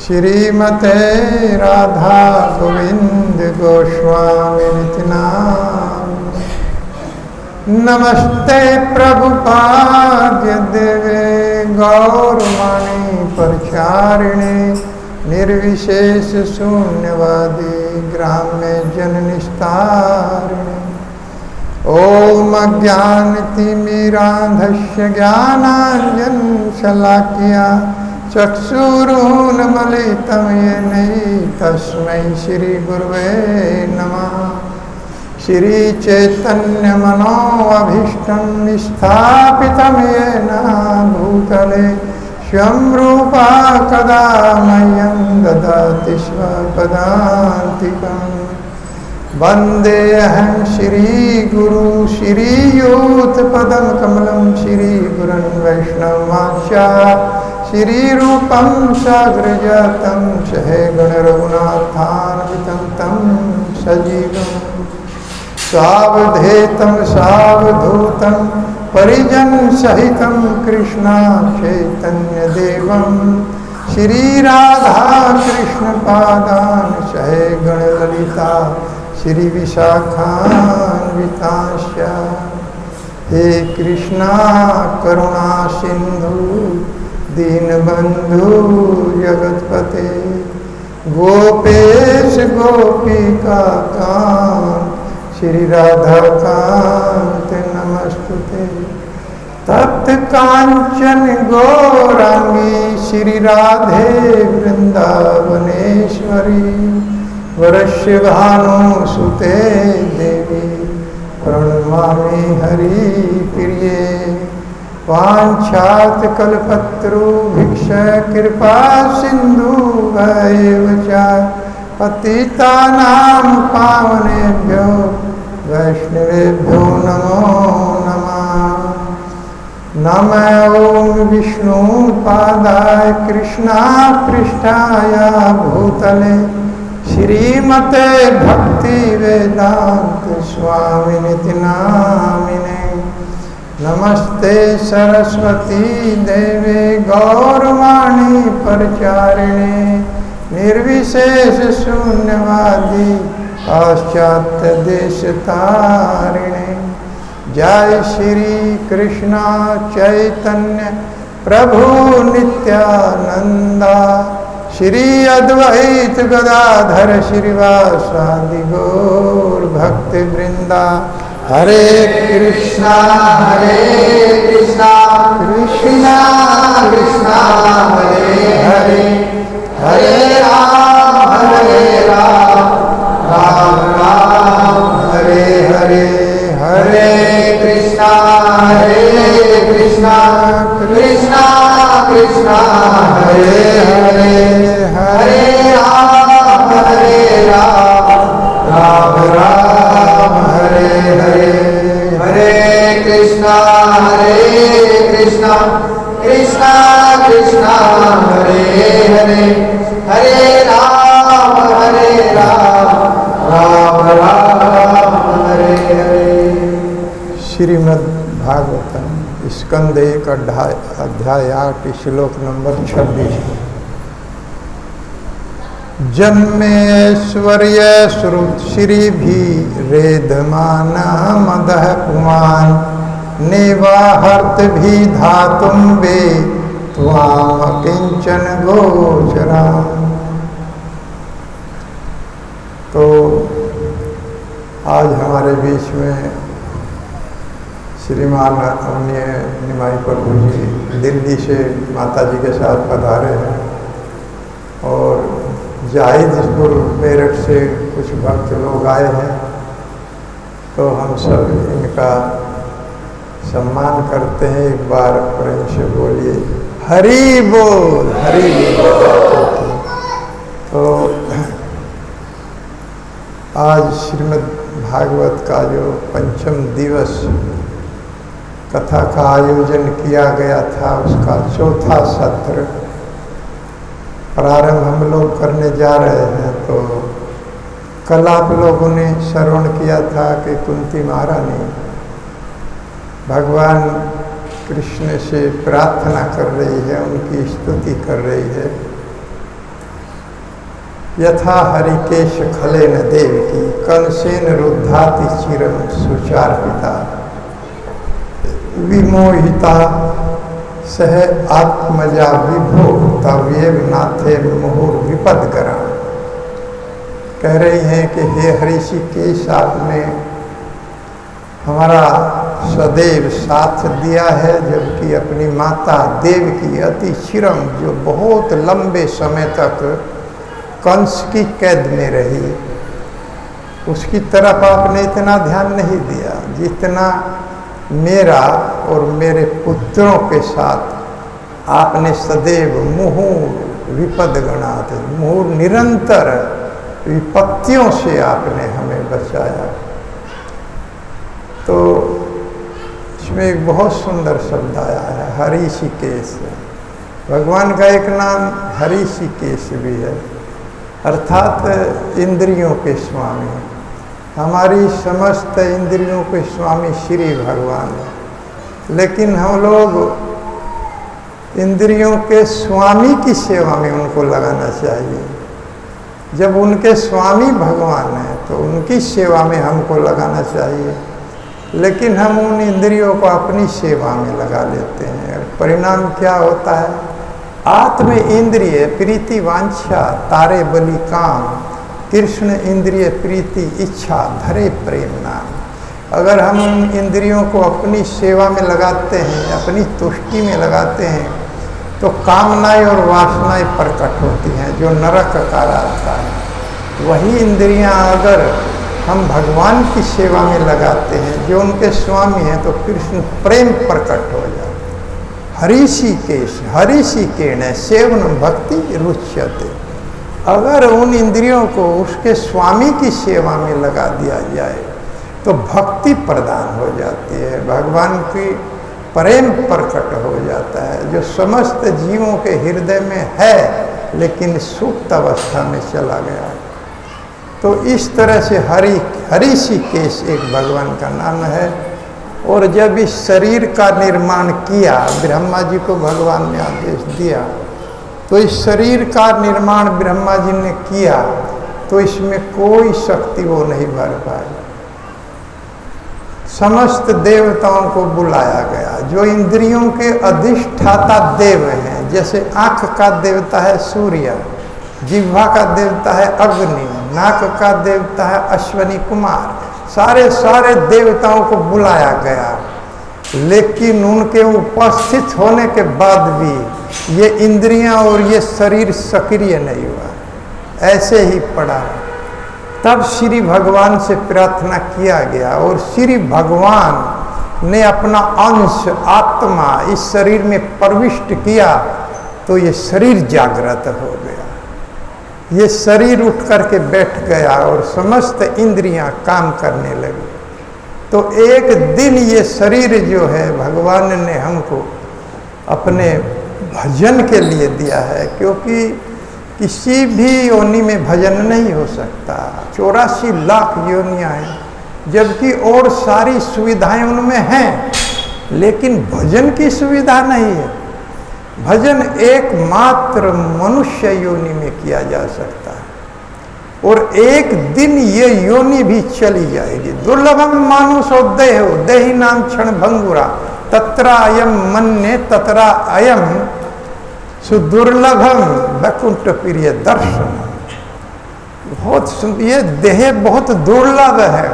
श्रीमते राधा गोविंद गोस्वामी नाम। नमस्ते प्रभुपाद्य देवे गौरवाणी प्रचारिणे निर्विशेष शून्यवादी ग्राम्य जननिस्तारिणे। ओम अज्ञानतिमिरान्धस्य ज्ञानाञ्जनशलाकया चक्षुरुन्मीलितं येन तस्मै श्रीगुरवे नमः। श्रीचैतन्यमनोभीष्टं स्थापितं येन भूतले स्वयं रूपा कदा मह्यं ददाति स्वपदान्तिकम्। वन्देऽहं श्रीगुरु श्रीयुतपदं कमलं श्रीगुरुन् वैष्णवांश्च श्रीरूपं साग्रजातं सहगणरघुनाथान्वितं तं सजीवं सावधेतं सावधूतं परिजनसहितं कृष्ण चैतन्यदेवं श्रीराधाकृष्णपादान् सहगणललिता श्रीविशाखान्वितांश्च। हे कृष्णा करुणा सिंधु दीनबंधु जगतपते गोपेश गोपिका कांत श्री राधा कांत नमस्तुते। तप्त कांचन गौरांगी श्री राधे वृंदावनेश्वरी वरस्यभानुसुते देवी प्रणमामि हरिप्रिये। वाञ्छात कल्पतरुभिक्षा कृपा सिन्धुभ्येव च पतितानां पावनेभ्यो वैष्णवेभ्यो नमो नमः। नमो विष्णुपादाय कृष्णापृष्ठाय भूतले श्रीमते भक्तिवेदान्त स्वामिनिति नामिने। नमस्ते सरस्वती देवे गौरवाणी प्रचारिणे निर्विशेष शून्यवादी पाश्चात्य देशतारिणे। जय श्री कृष्ण चैतन्य प्रभु नित्यानंदा श्री अद्वैत गदाधर श्रीवासादि गौर भक्ति वृंदा। हरे कृष्णा कृष्णा कृष्णा हरे हरे हरे राम राम राम हरे हरे। हरे कृष्णा कृष्णा कृष्णा हरे हरे हरे राम राम राम हरे हरे। हरे कृष्णा कृष्णा कृष्णा हरे हरे हरे राम राम राम हरे हरे। श्रीमद् भागवतम स्कंद 1 अध्याय 8 श्लोक नंबर 26। जन्मेश्वर्य श्रुत श्री भी रेधमान मदह पुमान नेवाहर्त भी धातुम बे त्वाम किंचन गोचरा। तो आज हमारे बीच में श्रीमान अन्य निमाई प्रभु जी दिल्ली से माता जी के साथ पधारे हैं और जाहिदपुर मेरठ से कुछ भक्त लोग आए हैं। तो हम सब इनका सम्मान करते हैं। एक बार प्रेम से बोलिए हरि बोल हरि बोल। तो आज श्रीमद् भागवत का जो पंचम दिवस कथा का आयोजन किया गया था उसका चौथा सत्र प्रारंभ हम लोग करने जा रहे हैं। तो कल आप लोगों ने श्रवण किया था कि कुंती महारानी भगवान कृष्ण से प्रार्थना कर रही है, उनकी स्तुति कर रही है। यथा हरिकेश खलेन देवकी कंसेन रुद्धाति चिरम सुचार्पिता विमोहिता सह आत्मजा विभो तव्येव नाथे मुहुर विपदकरा। कह रही हैं कि हे हरिषिकेश, आपने हमारा सदैव साथ दिया है, जबकि अपनी माता देवकी अति चिरम, जो बहुत लंबे समय तक कंस की कैद में रही, उसकी तरफ आपने इतना ध्यान नहीं दिया जितना मेरा और मेरे पुत्रों के साथ आपने सदैव मुहुर विपद गणा थे। मुहुर निरंतर विपत्तियों से आपने हमें बचाया। तो इसमें एक बहुत सुंदर शब्द आया है, हरिषिकेश। भगवान का एक नाम हरिषिकेश भी है, अर्थात इंद्रियों के स्वामी। हमारी समस्त इंद्रियों के स्वामी श्री भगवान है, लेकिन हम लोग इंद्रियों के स्वामी की सेवा में उनको लगाना चाहिए। जब उनके स्वामी भगवान हैं तो उनकी सेवा में हमको लगाना चाहिए, लेकिन हम उन इंद्रियों को अपनी सेवा में लगा लेते हैं। परिणाम क्या होता है? आत्म इंद्रिय प्रीति वांछा तारे बलि काम, कृष्ण इंद्रिय प्रीति इच्छा धरे प्रेम नाम। अगर हम उन इंद्रियों को अपनी सेवा में लगाते हैं, अपनी तुष्टि में लगाते हैं, तो कामनाएं और वासनाएं प्रकट होती हैं, जो नरक का रास्ता है। वही इंद्रियां अगर हम भगवान की सेवा में लगाते हैं, जो उनके स्वामी हैं, तो कृष्ण प्रेम प्रकट हो जाए। हरिषिकेश हरिषिकेण सेवन भक्ति रुच्यते। अगर उन इंद्रियों को उसके स्वामी की सेवा में लगा दिया जाए तो भक्ति प्रदान हो जाती है, भगवान की प्रेम प्रकट हो जाता है, जो समस्त जीवों के हृदय में है लेकिन सुप्त अवस्था में चला गया है। तो इस तरह से हरिषिकेश एक भगवान का नाम है। और जब इस शरीर का निर्माण किया, ब्रह्मा जी को भगवान ने आदेश दिया, तो इस शरीर का निर्माण ब्रह्मा जी ने किया, तो इसमें कोई शक्ति वो नहीं भर पाई। समस्त देवताओं को बुलाया गया, जो इंद्रियों के अधिष्ठाता देव हैं। जैसे आँख का देवता है सूर्य, जिह्वा का देवता है अग्नि, नाक का देवता है अश्वनी कुमार, सारे देवताओं को बुलाया गया। लेकिन उनके उपस्थित होने के बाद भी ये इंद्रियां और ये शरीर सक्रिय नहीं हुआ, ऐसे ही पड़ा। तब श्री भगवान से प्रार्थना किया गया और श्री भगवान ने अपना अंश आत्मा इस शरीर में प्रविष्ट किया, तो ये शरीर जागृत हो गया, ये शरीर उठ करके बैठ गया और समस्त इंद्रियां काम करने लगी। तो एक दिन ये शरीर जो है भगवान ने हमको अपने भजन के लिए दिया है, क्योंकि किसी भी योनि में भजन नहीं हो सकता। 84 लाख योनियां हैं, जबकि और सारी सुविधाएं उनमें हैं, लेकिन भजन की सुविधा नहीं है। भजन एकमात्र मनुष्य योनि में किया जा सकता है, और एक दिन ये योनि भी चली जाएगी। दुर्लभम मानुषो देहो देहि नाम क्षण भंगुरा तत्रा अयम मन्ये तत्रा अयम सुदुर्लभम वैकुंठ प्रिय दर्शन। ये देह बहुत दुर्लभ है,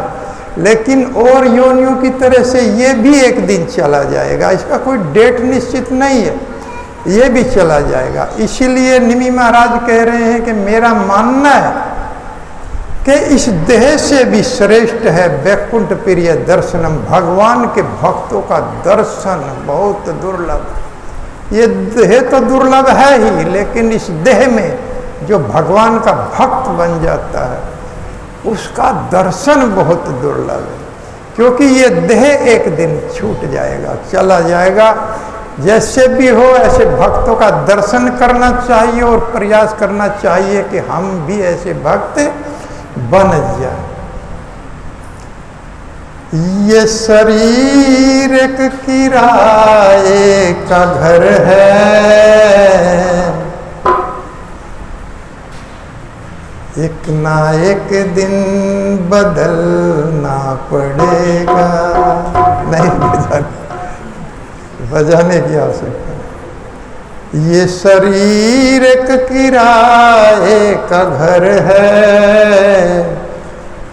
लेकिन और योनियों की तरह से ये भी एक दिन चला जाएगा। इसका कोई डेट निश्चित नहीं है, ये भी चला जाएगा। इसीलिए निमि महाराज कह रहे हैं कि मेरा मानना है कि इस देह से भी श्रेष्ठ है वैकुंठ प्रिय दर्शनम। भगवान के भक्तों का दर्शन बहुत दुर्लभ। ये देह तो दुर्लभ है ही, लेकिन इस देह में जो भगवान का भक्त बन जाता है उसका दर्शन बहुत दुर्लभ है, क्योंकि ये देह एक दिन छूट जाएगा, चला जाएगा। जैसे भी हो ऐसे भक्तों का दर्शन करना चाहिए और प्रयास करना चाहिए कि हम भी ऐसे भक्त बन जाए। ये शरीर एक किराए का घर है, एक ना एक दिन बदलना पड़ेगा। नहीं बजाने की आवश्यकता। ये शरीर एक किराए का घर है,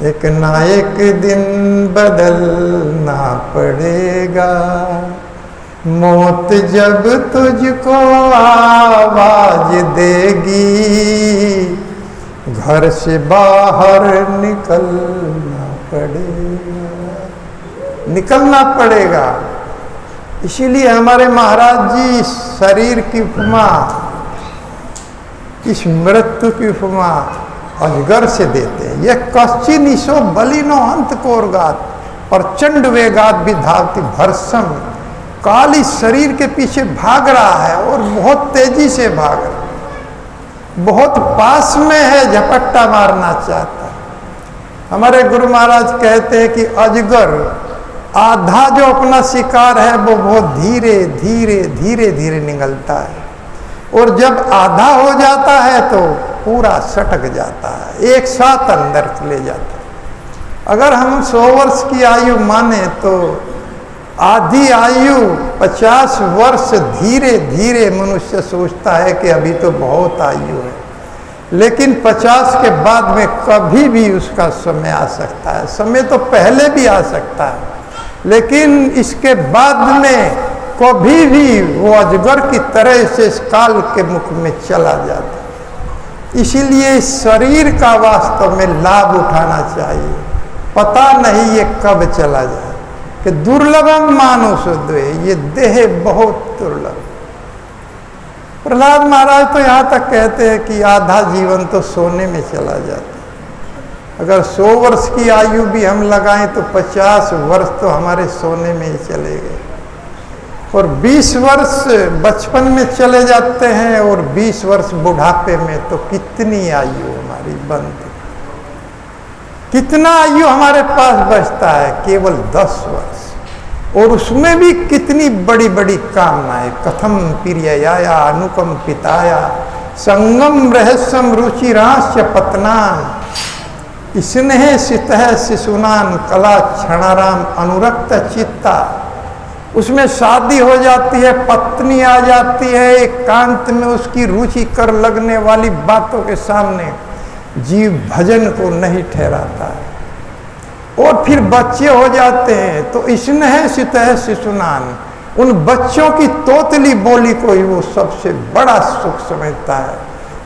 एक ना एक दिन बदलना पड़ेगा। मौत जब तुझको आवाज देगी, घर से बाहर निकलना पड़ेगा, निकलना पड़ेगा। इसीलिए हमारे महाराज जी शरीर की उपमा, इस मृत्यु की उपमा अजगर से देते हैं। यह कश्चिनिशो बलिनो अंत कोरगात प्रचंड वेगात विधावती भरसम। काल इस शरीर के पीछे भाग रहा है और बहुत तेजी से भाग रहा है, बहुत पास में है, झपट्टा मारना चाहता है। हमारे गुरु महाराज कहते हैं कि अजगर आधा जो अपना शिकार है वो बहुत धीरे धीरे धीरे धीरे निगलता है, और जब आधा हो जाता है तो पूरा सटक जाता है, एक साथ अंदर ले जाता है। अगर हम 100 वर्ष की आयु माने तो आधी आयु 50 वर्ष धीरे धीरे मनुष्य सोचता है कि अभी तो बहुत आयु है, लेकिन 50 के बाद में कभी भी उसका समय आ सकता है। समय तो पहले भी आ सकता है, लेकिन इसके बाद में कभी भी वो अजगर की तरह से इस काल के मुख में चला जाता है। इसीलिए शरीर का वास्तव में लाभ उठाना चाहिए। पता नहीं ये कब चला जाए, कि दुर्लभम मानुष द्वे, ये देह बहुत दुर्लभ। प्रहलाद महाराज तो यहाँ तक कहते हैं कि आधा जीवन तो सोने में चला जाता है। अगर 100 वर्ष की आयु भी हम लगाएं तो 50 वर्ष तो हमारे सोने में ही चले गए, और 20 वर्ष बचपन में चले जाते हैं और 20 वर्ष बुढ़ापे में, तो कितनी आयु हमारी बनती, कितना आयु हमारे पास बचता है? केवल 10 वर्ष, और उसमें भी कितनी बड़ी बड़ी कामनाएं। कथम प्रियया अनुकंपिताया संगम रहस्यम रुचिराश्च पत्नान स्नेह सितह शिशुनान कला क्षणाराम अनुरक्त चित्ता। उसमें शादी हो जाती है, पत्नी आ जाती है, एकांत में उसकी रुचि कर लगने वाली बातों के सामने जीव भजन को नहीं ठहराता है, और फिर बच्चे हो जाते हैं तो स्नेह सितह शिशुनान, उन बच्चों की तोतली बोली को ही वो सबसे बड़ा सुख समझता है,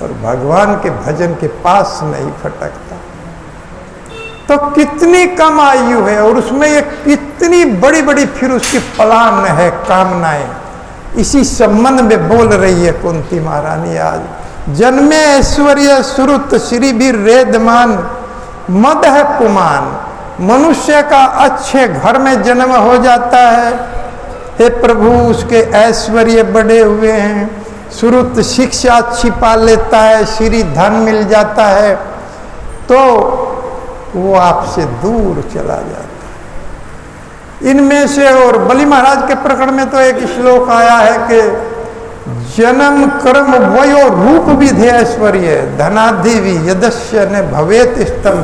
और भगवान के भजन के पास नहीं फटकता। तो कितनी कम आयु है, और उसमें ये कितनी बड़ी बड़ी फिर उसकी प्लान है, कामनाएं। इसी संबंध में बोल रही है कुंती महारानी आज। जन्मे ऐश्वर्य श्रुत श्री भी रेदमान मद है पुमान। मनुष्य का अच्छे घर में जन्म हो जाता है, हे प्रभु उसके ऐश्वर्य बढ़े हुए हैं, श्रुत शिक्षा अच्छी पा लेता है, श्री धन मिल जाता है, तो वो आपसे दूर चला जाता है। इनमें से, और बलि महाराज के प्रकरण में तो एक श्लोक आया है कि जन्म कर्म वयो रूप विधि ऐश्वर्य धनाधि भी यदस्य न भवेत स्तम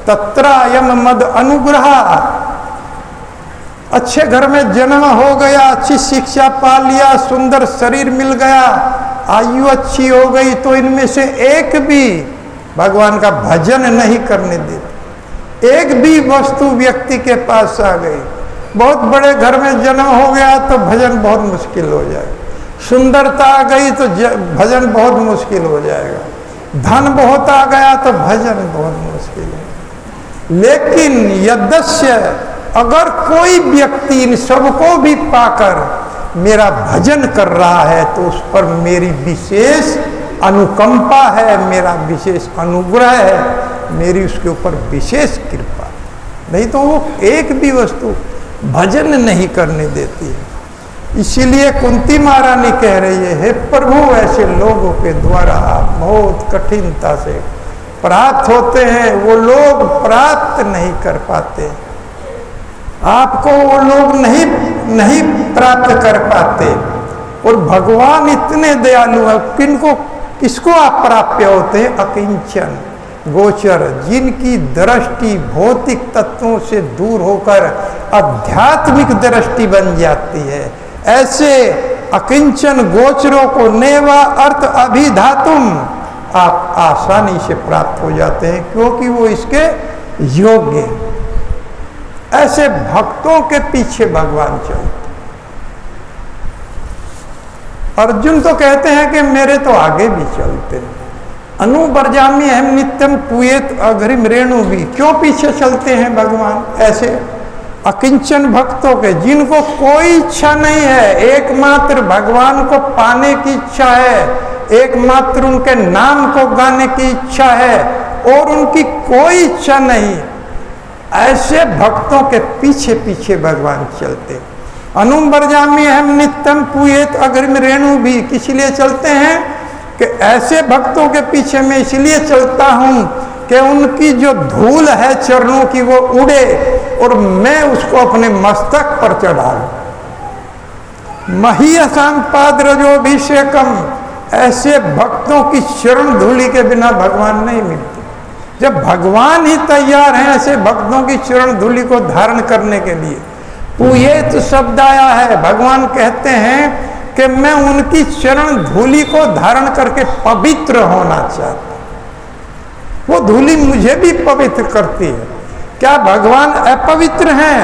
तत्रायम मद अनुग्रह। अच्छे घर में जन्म हो गया, अच्छी शिक्षा पा लिया, सुंदर शरीर मिल गया, आयु अच्छी हो गई, तो इनमें से एक भी भगवान का भजन नहीं करने देता। एक भी वस्तु व्यक्ति के पास आ गई, बहुत बड़े घर में जन्म हो गया तो भजन बहुत मुश्किल हो जाएगा, सुंदरता आ गई तो भजन बहुत मुश्किल हो जाएगा, धन बहुत आ गया तो भजन बहुत मुश्किल है। लेकिन यद्यस्य, अगर कोई व्यक्ति इन सबको भी पाकर मेरा भजन कर रहा है तो उस पर मेरी विशेष अनुकंपा है, मेरा विशेष अनुग्रह है, मेरी उसके ऊपर विशेष कृपा। नहीं तो वो एक भी वस्तु भजन नहीं करने देती है। इसीलिए कुंती महारानी कह रही है, हे प्रभु ऐसे लोगों के द्वारा बहुत कठिनता से प्राप्त होते हैं, वो लोग प्राप्त नहीं कर पाते। आपको वो लोग नहीं प्राप्त कर पाते। और भगवान इतने दयालु है, किसको आप प्राप्य होते हैं? अकिंचन गोचर, जिनकी दृष्टि भौतिक तत्वों से दूर होकर आध्यात्मिक दृष्टि बन जाती है। ऐसे अकिंचन गोचरों को नेवा अर्थ अभिधातुम आप आसानी से प्राप्त हो जाते हैं, क्योंकि वो इसके योग्य हैं। ऐसे भक्तों के पीछे भगवान चलते। अर्जुन तो कहते हैं कि मेरे तो आगे भी चलते हैं। अनुबरजामी अहम नित्यम पूयेत अग्रिम रेणु भी, क्यों पीछे चलते हैं भगवान? ऐसे अकिंचन भक्तों के, जिनको कोई इच्छा नहीं है, एकमात्र भगवान को पाने की इच्छा है, एकमात्र उनके नाम को गाने की इच्छा है और उनकी कोई इच्छा नहीं। ऐसे भक्तों के पीछे पीछे भगवान चलते। अनुबरजामी अहम नित्यम पूयेत अग्रिम रेणु भी, किस लिए चलते हैं? कि ऐसे भक्तों के पीछे मैं इसलिए चलता हूं कि उनकी जो धूल है चरणों की वो उड़े और मैं उसको अपने मस्तक पर चढ़ा लूं। महीयसां पादरजोभिषेकम, ऐसे भक्तों की चरण धूलि के बिना भगवान नहीं मिलते। जब भगवान ही तैयार हैं ऐसे भक्तों की चरण धूलि को धारण करने के लिए। पूयेत शब्द आया है, भगवान कहते हैं कि मैं उनकी चरण धूलि को धारण करके पवित्र होना चाहता हूं। वो धूलि मुझे भी पवित्र करती है। क्या भगवान अपवित्र हैं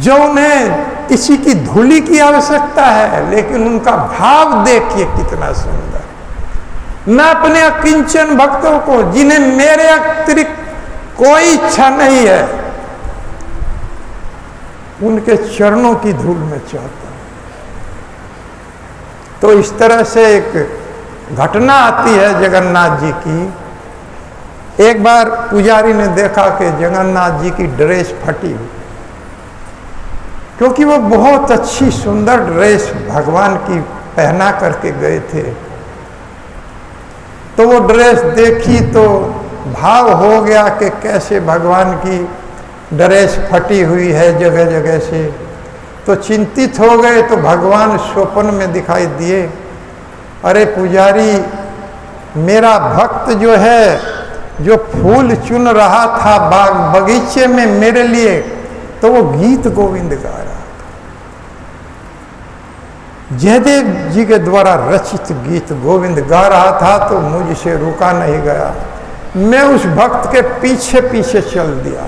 जो उन्हें किसी की धूलि की आवश्यकता है? लेकिन उनका भाव देखिए कितना सुंदर। मैं अपने अकिंचन भक्तों को, जिन्हें मेरे अतिरिक्त कोई इच्छा नहीं है, उनके चरणों की धूल में चाहता हूं। तो इस तरह से एक घटना आती है जगन्नाथ जी की। एक बार पुजारी ने देखा कि जगन्नाथ जी की ड्रेस फटी हुई, क्योंकि वो बहुत अच्छी सुंदर ड्रेस भगवान की पहना करके गए थे। तो वो ड्रेस देखी तो भाव हो गया कि कैसे भगवान की ड्रेस फटी हुई है जगह जगह से। तो चिंतित हो गए। तो भगवान स्वप्न में दिखाई दिए। अरे पुजारी, मेरा भक्त जो है, जो फूल चुन रहा था बाग बगीचे में मेरे लिए, तो वो गीत गोविंद गा रहा था। जयदेव जी के द्वारा रचित गीत गोविंद गा रहा था। तो मुझसे रुका नहीं गया, मैं उस भक्त के पीछे पीछे चल दिया।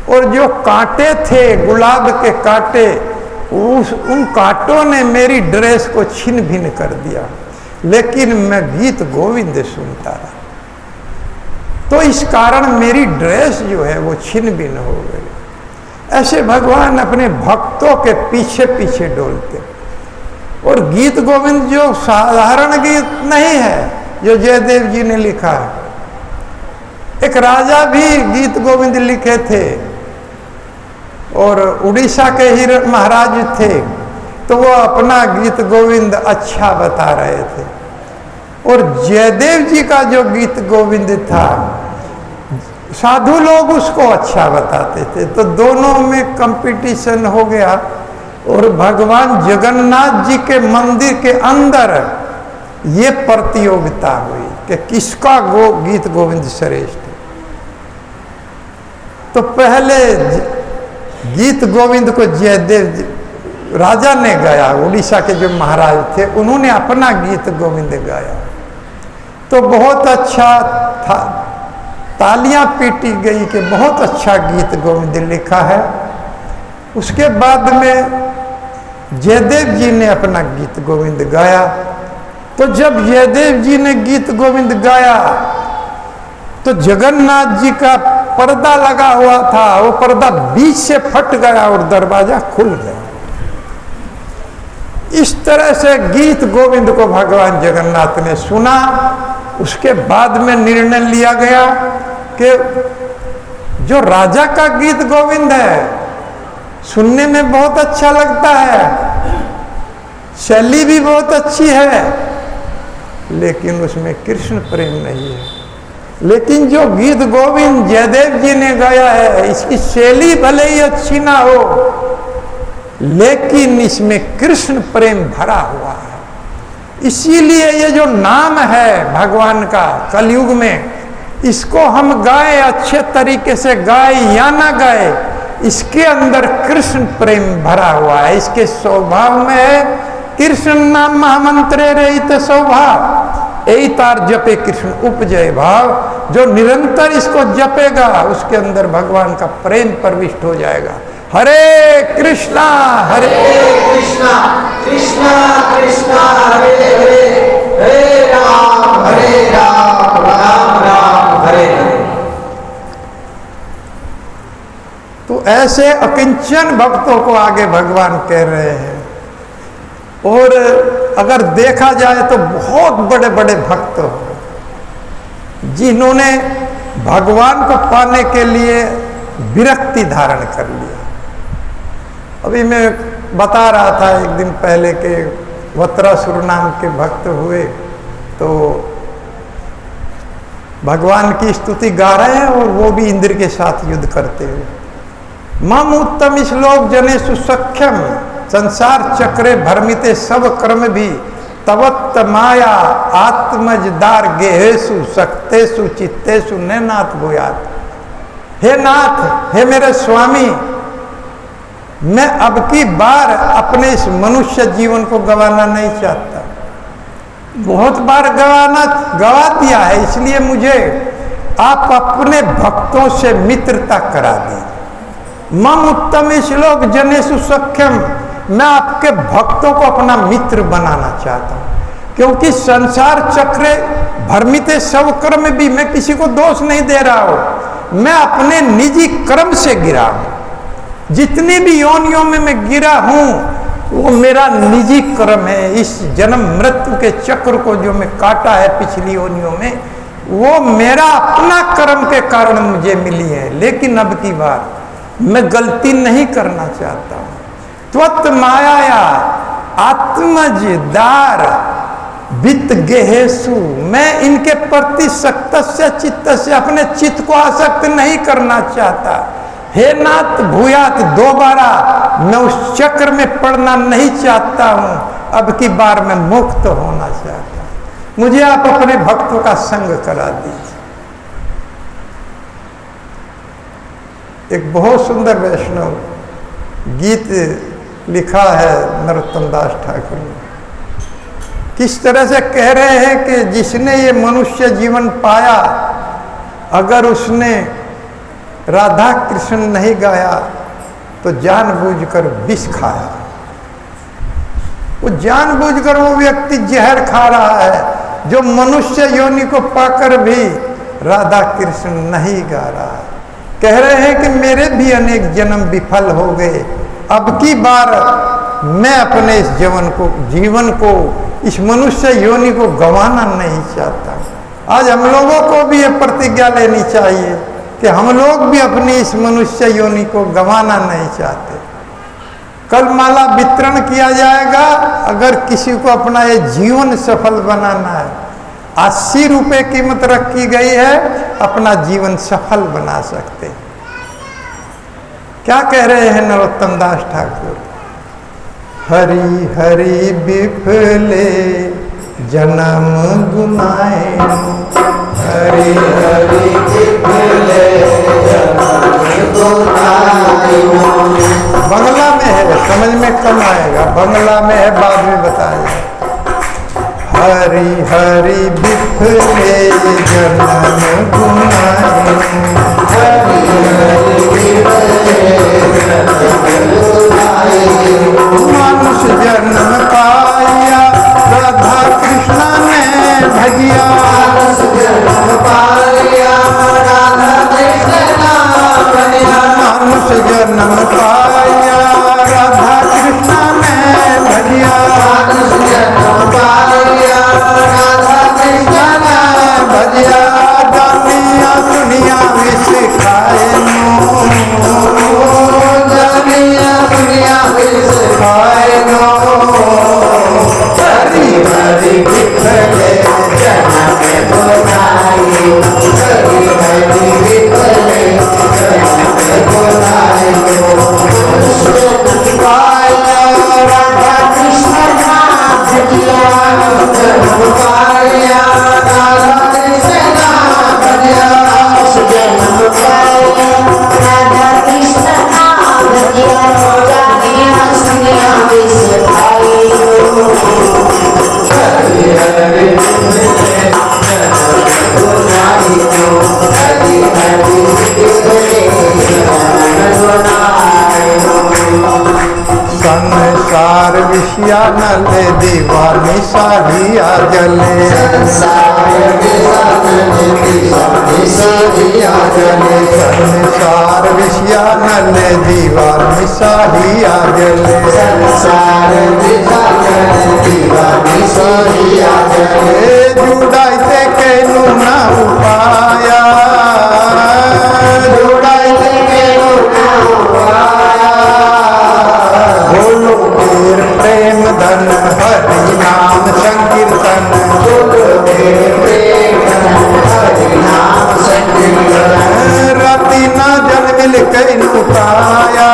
और जो कांटे थे, गुलाब के कांटे, उन कांटों ने मेरी ड्रेस को छिन्न भिन्न कर दिया, लेकिन मैं गीत गोविंद सुनता रहा। तो इस कारण मेरी ड्रेस जो है वो छिन्न भिन्न हो गई। ऐसे भगवान अपने भक्तों के पीछे पीछे डोलते। और गीत गोविंद जो साधारण गीत नहीं है जो जयदेव जी ने लिखा है। एक राजा भी गीत गोविंद लिखे थे और उड़ीसा के ही महाराज थे, तो वो अपना गीत गोविंद अच्छा बता रहे थे। और जयदेव जी का जो गीत गोविंद था, साधु लोग उसको अच्छा बताते थे। तो दोनों में कंपटीशन हो गया और भगवान जगन्नाथ जी के मंदिर के अंदर ये प्रतियोगिता हुई कि किसका गीत गोविंद श्रेष्ठ है। तो पहले गीत गोविंद को जयदेव राजा ने गाया, उड़ीसा के जो महाराज थे उन्होंने अपना गीत गोविंद गाया। तो बहुत अच्छा था, तालियां पीटी गई कि बहुत अच्छा गीत गोविंद लिखा है। उसके बाद में जयदेव जी ने अपना गीत गोविंद गाया। तो जब जयदेव जी ने गीत गोविंद गाया तो जगन्नाथ जी का पर्दा लगा हुआ था, वो पर्दा बीच से फट गया और दरवाजा खुल गया। इस तरह से गीत गोविंद को भगवान जगन्नाथ ने सुना। उसके बाद में निर्णय लिया गया कि जो राजा का गीत गोविंद है सुनने में बहुत अच्छा लगता है, शैली भी बहुत अच्छी है, लेकिन उसमें कृष्ण प्रेम नहीं है। लेकिन जो गीत गोविंद जयदेव जी ने गाया है, इसकी शैली भले ही अच्छी ना हो, लेकिन इसमें कृष्ण प्रेम भरा हुआ है। इसीलिए ये जो नाम है भगवान का कलयुग में, इसको हम गाए, अच्छे तरीके से गाए या ना गाए, इसके अंदर कृष्ण प्रेम भरा हुआ है। इसके स्वभाव में है कृष्ण नाम महामंत्रे रहित स्वभाव, यही तार जपे कृष्ण उपजय भाव। जो निरंतर इसको जपेगा उसके अंदर भगवान का प्रेम प्रविष्ट हो जाएगा। हरे कृष्णा कृष्णा कृष्णा हरे हरे, हरे राम राम राम हरे हरे। तो ऐसे अकिंचन भक्तों को आगे भगवान कह रहे हैं। और अगर देखा जाए तो बहुत बड़े बड़े भक्त जिन्होंने भगवान को पाने के लिए विरक्ति धारण कर लिया। अभी मैं बता रहा था एक दिन पहले के वत्रासुर नाम के भक्त हुए, तो भगवान की स्तुति गा रहे हैं और वो भी इंद्र के साथ युद्ध करते हुए। मम उत्तम श्लोक जनेषु सख्यम संसार चक्रे भ्रमिते सब कर्म भी तवत्त माया आत्मजदार गेहेशु शक्तेषु चित्तेषु न नाथ गोयात। हे नाथ, हे मेरे स्वामी, मैं अब की बार अपने इस मनुष्य जीवन को गंवाना नहीं चाहता। बहुत बार गवा दिया है, इसलिए मुझे आप अपने भक्तों से मित्रता करा दी। मम उत्तम श्लोक जनेषु सख्यम, मैं आपके भक्तों को अपना मित्र बनाना चाहता हूं। क्योंकि संसार चक्र भ्रमिते सब कर्म भी, मैं किसी को दोष नहीं दे रहा हूं, मैं अपने निजी कर्म से गिरा हूं। जितनी भी योनियों में मैं गिरा हूं वो मेरा निजी कर्म है। इस जन्म मृत्यु के चक्र को जो मैं काटा है पिछली योनियों में, वो मेरा अपना कर्म के कारण मुझे मिली है। लेकिन अब की बार मैं गलती नहीं करना चाहता हूं। त्वत् माया आत्मजदार वित्त गेहेशु, मैं इनके प्रति सक्त से चित्त से अपने चित्त को आसक्त नहीं करना चाहता। हे नाथ भूयात, दोबारा मैं उस चक्र में पड़ना नहीं चाहता हूं। अब की बार मैं मुक्त होना चाहता हूं। मुझे आप अपने भक्तों का संग करा दीजिए। एक बहुत सुंदर वैष्णव गीत लिखा है नरोत्तम दास ठाकुर ने। किस तरह से कह रहे हैं कि जिसने ये मनुष्य जीवन पाया, अगर उसने राधा कृष्ण नहीं गाया तो जानबूझकर विष खाया। वो जानबूझकर वो व्यक्ति जहर खा रहा है जो मनुष्य योनि को पाकर भी राधा कृष्ण नहीं गा रहा है। कह रहे हैं कि मेरे भी अनेक जन्म विफल हो गए, अब की बार मैं अपने इस जीवन को इस मनुष्य योनि को गंवाना नहीं चाहता। आज हम लोगों को भी ये प्रतिज्ञा लेनी चाहिए कि हम लोग भी अपनी इस मनुष्य योनि को गंवाना नहीं चाहते। कल माला वितरण किया जाएगा। अगर किसी को अपना ये जीवन सफल बनाना है, 80 रुपये कीमत रखी गई है, अपना जीवन सफल बना सकते। क्या कह रहे हैं नरोत्तम दास ठाकुर? हरि हरि विफले जन्म गुनाए, हरि हरि विफले जन्म गुनाए। बंगला में है, समझ में कम आएगा, बंगला में है, बाद में बताया। हरि हरि विफले जन्म गुनाए, हरि हरि विफले जन्म गुनाए। मनुष्य जन्म पाया राधा कृष्ण ने भजिया, मनुष्य जन्म पाया राधा कृष्ण भजिया, मनुष्य जन्म पाया राधा कृष्ण ने भजिया, मनुष्य जन्म पाया राधा कृष्ण विषया नले दीवानी साहिया जले संसार विषया नले दीवानी साहिया जले संसार विषया नले दीवानी साहिया जले संसार विषया नले दीवानी साहिया जले जुड़ाइते केनु ना उपाया जुड़ाइते केनु ना उपाया बोलो वीर प्रेम धन हरि नाम संकीर्तन बोलो वीर प्रेम धन हरि नाम संकीर्तन रति न जन मिल केनु पाया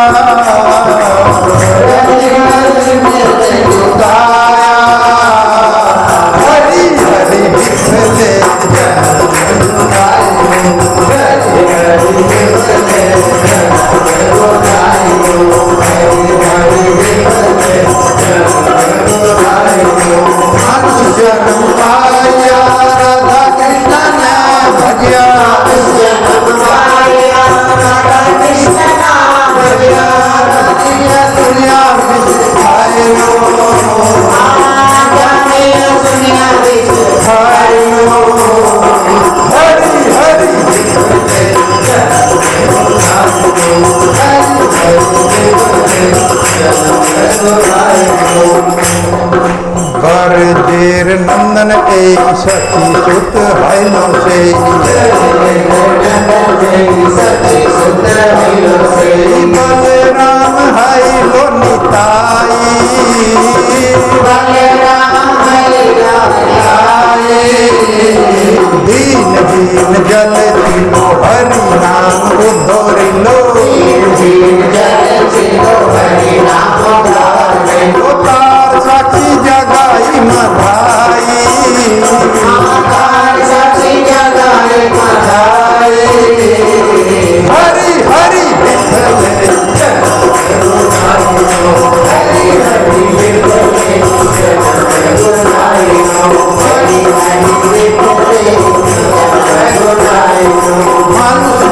रति न जन मिल केनु पाया हरि हरि विठले जन्म पाया राधा कृष्ण ने भजिया जन्म पाया राधा कृष्ण ने भजिया दुनिया दुनिया विखाए लो दुनिया विखाए लो हरि हरि बरजेर नंदन एक सखी सुत हैलो से बलराम हैलो निताई दीन दीन जल तिलो हरि नाम उद्धोरिलो उतार साक्षी जगाई मधाई हरि हरि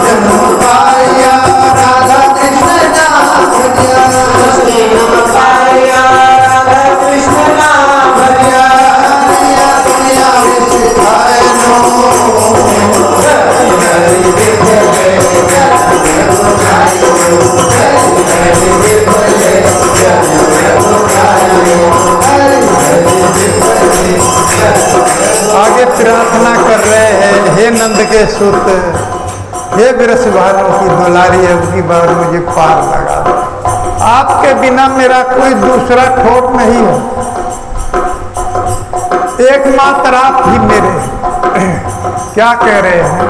जन्म पाया राधा कृष्ण पाया राधा कृष्ण भरिया दुनिया विखाए लो आगे प्रार्थना कर रहे हैं, हे नंद के सुत, हे वृषभानु की दुलारी, अब की बार मुझे पार लगा दो। आपके बिना मेरा कोई दूसरा ठोक नहीं है, एकमात्र आप ही मेरे। क्या कह रहे हैं?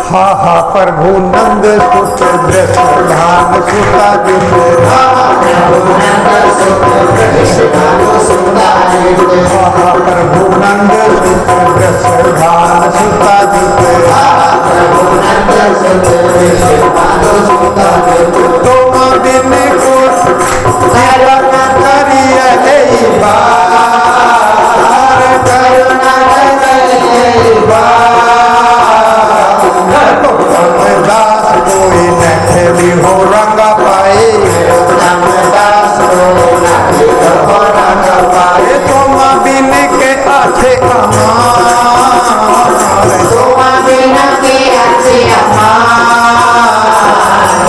हा हा प्रभु नंद सुत वृषभान सुता जुत हा हा प्रभु नंद सुत वृषभान सुता जुत तुम बिन को करुणा करिए दास कोई नहीं भी हो रंगा पाए दास हो रंगा पाए तुम बिन के अच्छे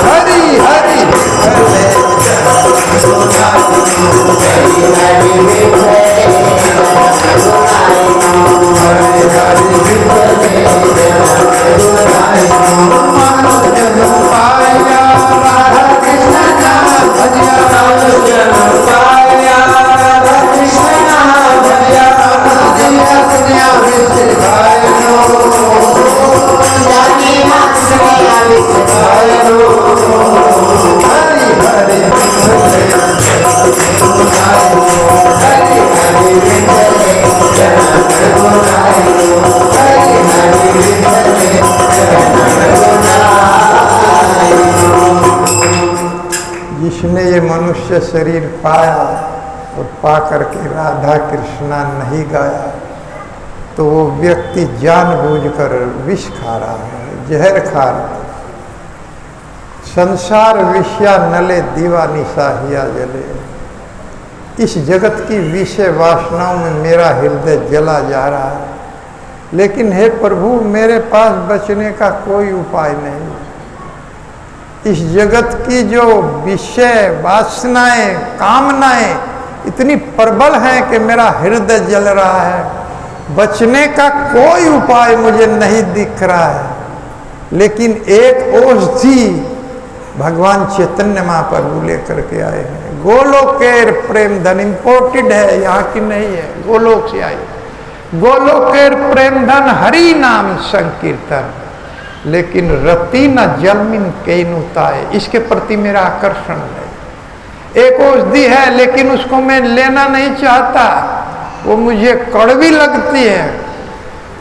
हरि हरि जन्म पाया राधा कृष्ण भजिया राधा कृष्ण भजिया दुनिया विखाए लो हरि हरि जिसने ये मनुष्य शरीर पाया और पा करके राधा कृष्णा नहीं गाया तो वो व्यक्ति जानबूझकर विष खा रहा है, जहर खा रहा है। संसार विषया नले दीवानी साहिया जले, इस जगत की विषय वासनाओं में मेरा हृदय जला जा रहा है, लेकिन हे प्रभु मेरे पास बचने का कोई उपाय नहीं। इस जगत की जो विषय वासनाएं कामनाएं इतनी प्रबल हैं कि मेरा हृदय जल रहा है, बचने का कोई उपाय मुझे नहीं दिख रहा है। लेकिन एक औषधि भगवान चैतन्य महाप्रभु लेकर के आए हैं। गोलोकेर प्रेम धन, इंपोर्टेड है, यहाँ की नहीं है, गोलोक से आई। गोलोकेर प्रेम धन हरि नाम संकीर्तन, लेकिन रति न जलमिन केनुताए, इसके प्रति मेरा आकर्षण नहीं। एक औषधि है लेकिन उसको मैं लेना नहीं चाहता, वो मुझे कड़वी लगती है,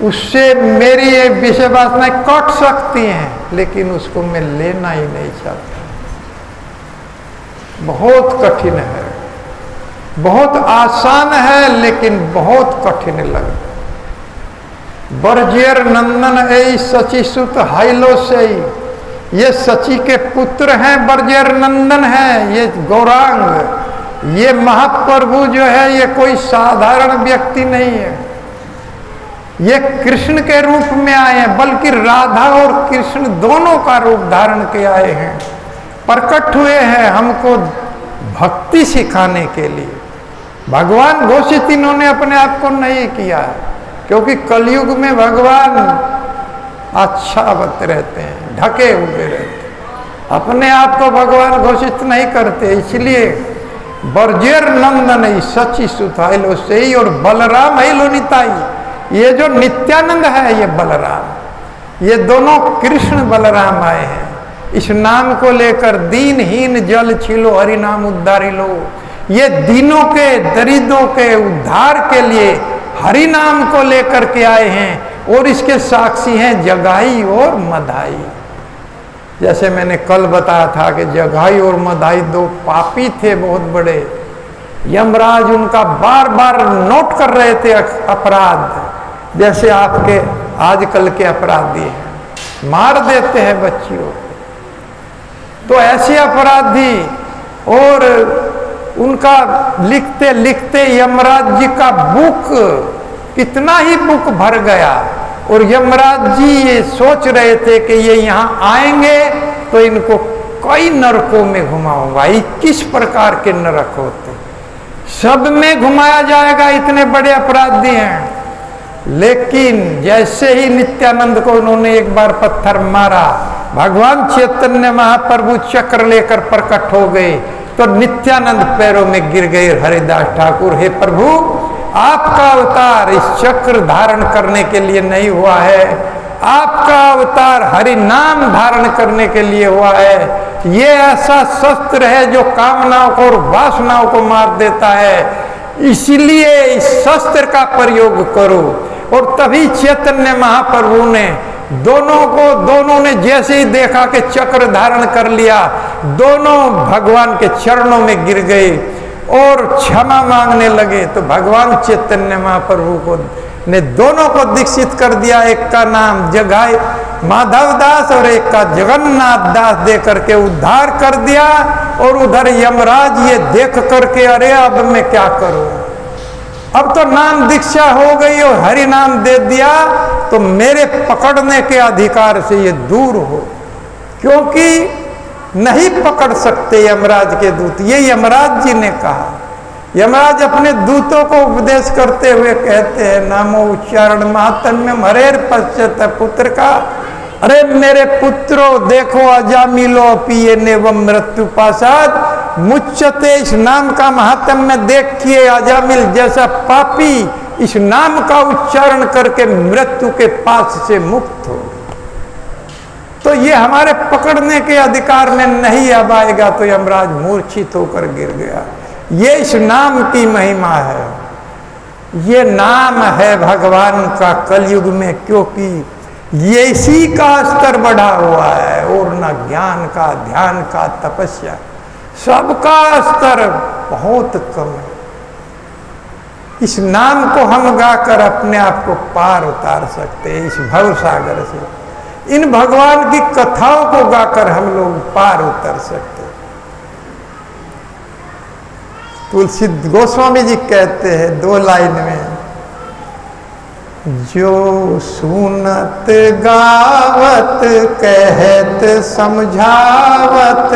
उससे मेरी ये विषय वासनाएं कट सकती हैं, लेकिन उसको मैं लेना ही नहीं चाहता। बहुत कठिन है, बहुत आसान है लेकिन बहुत कठिन लगता है। बरजेर नंदन ऐ सची सुत हाइलो से, ये सची के पुत्र हैं, बरजेर नंदन है, ये गौरांग, ये महाप्रभु जो है ये कोई साधारण व्यक्ति नहीं है। ये कृष्ण के रूप में आए हैं, बल्कि राधा और कृष्ण दोनों का रूप धारण के आए हैं, प्रकट हुए हैं हमको भक्ति सिखाने के लिए। भगवान घोषित इन्होंने अपने आप को नहीं किया है, क्योंकि कलयुग में भगवान अच्छावत रहते हैं, ढके हुए रहते हैं, अपने आप को भगवान घोषित नहीं करते। इसलिए बरजेर नंदन सची सुताइलो से ही, और बलराम ही लोनिताई, ये जो नित्यानंद है ये बलराम, ये दोनों कृष्ण बलराम आए हैं। इस नाम को लेकर दीनहीन जल छिलो हरि नाम उद्धारी लो, ये दीनों के दरिद्रों के उद्धार के लिए हरि नाम को लेकर के आए हैं, और इसके साक्षी हैं जगाई और मदाई। जैसे मैंने कल बताया था कि जगाई और मदाई दो पापी थे बहुत बड़े, यमराज उनका बार बार नोट कर रहे थे अपराध, जैसे आपके आजकल के अपराधी हैं, मार देते हैं बच्चियों को। तो ऐसे अपराधी, और उनका लिखते लिखते यमराज जी का बुक, कितना ही बुक भर गया, और यमराज जी ये सोच रहे थे कि ये यहाँ आएंगे तो इनको कई नरकों में घुमाऊंगा। 21 प्रकार के नरक होते, सब में घुमाया जाएगा, इतने बड़े अपराधी हैं। लेकिन जैसे ही नित्यानंद को उन्होंने एक बार पत्थर मारा, भगवान चैतन्य महाप्रभु चक्र लेकर प्रकट हो गए, तो नित्यानंद पैरों में गिर गए। हरिदास ठाकुर, हे प्रभु आपका अवतार इस चक्र धारण करने के लिए नहीं हुआ है, आपका अवतार हरि नाम धारण करने के लिए हुआ है। ये ऐसा शस्त्र है जो कामनाओं को और वासनाओं को मार देता है, इसलिए इस शस्त्र का प्रयोग करो। और तभी चैतन्य महाप्रभु ने दोनों ने जैसे ही देखा कि चक्र धारण कर लिया, दोनों भगवान के चरणों में गिर गए और क्षमा मांगने लगे। तो भगवान चैतन्य महाप्रभु को ने दोनों को दीक्षित कर दिया, एक का नाम जगाई माधव दास और एक का जगन्नाथ दास दे करके उद्धार कर दिया। और उधर यमराज ये देख करके, अरे अब मैं क्या करूं, अब तो नाम दीक्षा हो गई और हरि नाम दे दिया तो मेरे पकड़ने के अधिकार से ये दूर हो, क्योंकि नहीं पकड़ सकते यमराज के दूत। ये यमराज जी ने कहा। यमराज अपने दूतों को उपदेश करते हुए कहते हैं, नामो उच्चारण महात्म्य हरेर पश्चात पुत्र का, अरे मेरे पुत्रों देखो अजामिलो पिए नेवम मृत्यु पासाद मुच्चते, इस नाम का महात्म्य देखिए, अजामिल जैसा पापी इस नाम का उच्चारण करके मृत्यु के पास से मुक्त हो। तो ये हमारे पकड़ने के अधिकार में नहीं अब आएगा। तो यमराज मूर्छित होकर गिर गया। ये इस नाम की महिमा है, ये नाम है भगवान का कलयुग में, क्योंकि ये इसी का स्तर बढ़ा हुआ है, और न ज्ञान का, ध्यान का, तपस्या, सबका स्तर बहुत कम है। इस नाम को हम गाकर अपने आप को पार उतार सकते हैं इस भव सागर से। इन भगवान की कथाओं को गाकर हम लोग पार उतर सकते हैं। तुलसी गोस्वामी जी कहते हैं 2 लाइन में, जो सुनत गावत कहत समझावत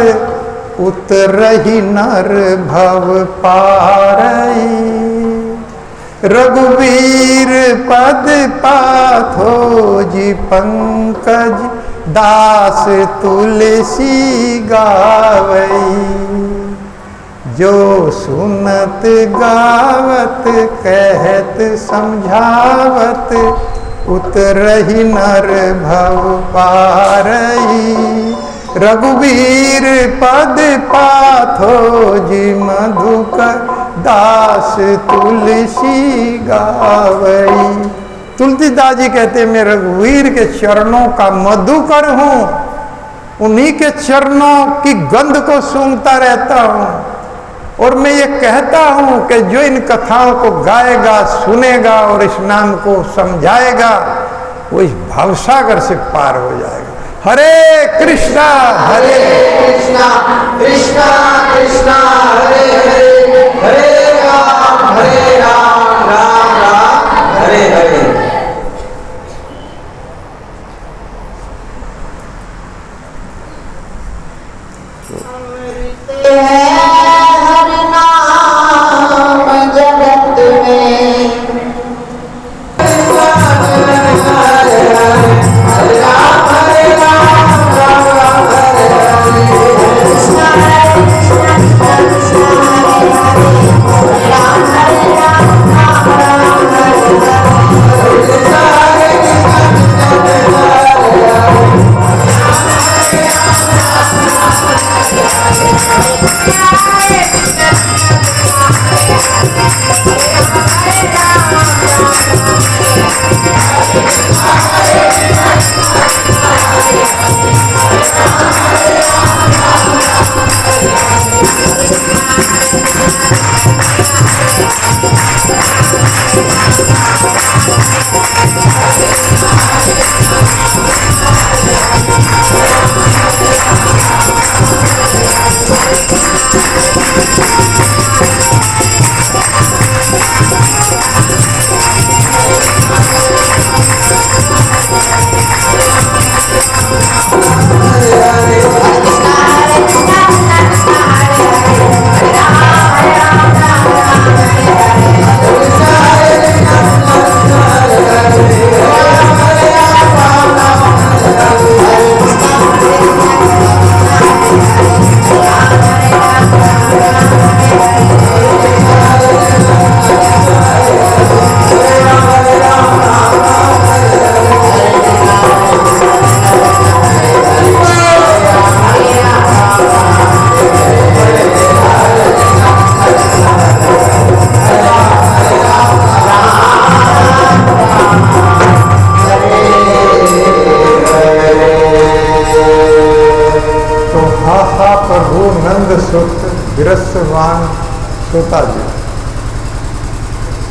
उतरहि नर भव पारई। रघुवीर पद पाथो जी पंकज दास तुलसी गावई। जो सुनत गावत कहत समझावत उतरहि नर भव पारई। रघुवीर पद पाथो जी मधुकर दास तुलसी गावई। तुलसीदास जी कहते मैं रघुवीर के चरणों का मधुकर हूँ, उन्हीं के चरणों की गंध को सूंघता रहता हूँ। और मैं ये कहता हूँ कि जो इन कथाओं को गाएगा, सुनेगा और इस नाम को समझाएगा, वो इस भवसागर से पार हो जाएगा। हरे कृष्णा कृष्णा कृष्णा कृष्णा हरे हरे, हरे राम राम राम हरे हरे। विरस्वान श्रोता जी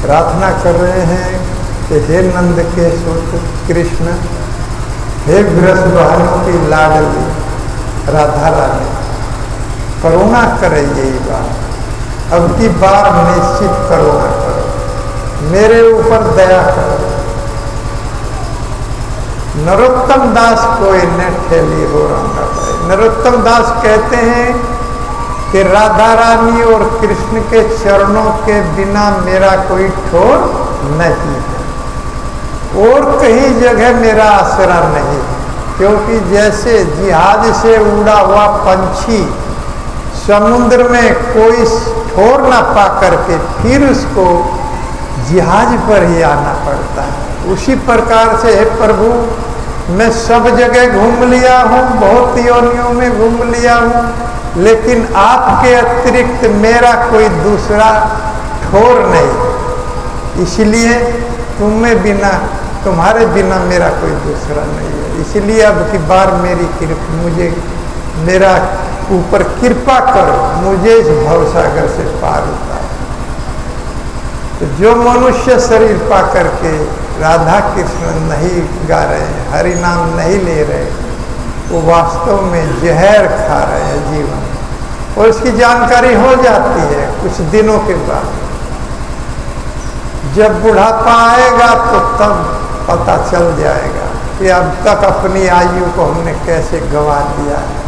प्रार्थना कर रहे हैं कि हे नंद के सुत कृष्ण, हे विरस्वानों की लाडली राधा रानी, करुणा करे यही बात, अब की बार निश्चित करुणा करो, मेरे ऊपर दया करो। नरोत्तम दास कोई न ठेली हो रंगा भाई। नरोत्तम दास कहते हैं कि राधा रानी और कृष्ण के चरणों के बिना मेरा कोई ठोर नहीं है और कहीं जगह मेरा आसरा नहीं, क्योंकि जैसे जहाज से उड़ा हुआ पंछी समुद्र में कोई ठोर ना पा करके फिर उसको जहाज पर ही आना पड़ता है, उसी प्रकार से हे प्रभु मैं सब जगह घूम लिया हूँ, बहुत योनियों में घूम लिया हूँ, लेकिन आपके अतिरिक्त मेरा कोई दूसरा ठोर नहीं, इसलिए तुम्हें बिना, तुम्हारे बिना मेरा कोई दूसरा नहीं है। इसलिए अब की बार मेरी कृपा, मुझे मेरा ऊपर कृपा करो, मुझे इस भवसागर से पार उतारो। तो जो मनुष्य शरीर पा करके राधा कृष्ण नहीं गा रहे हैं, हरि नाम नहीं ले रहे, वो वास्तव में जहर खा रहे हैं जीवन। और उसकी जानकारी हो जाती है कुछ दिनों के बाद। जब बुढ़ापा आएगा तो तब पता चल जाएगा कि अब तक अपनी आयु को हमने कैसे गंवा दिया है।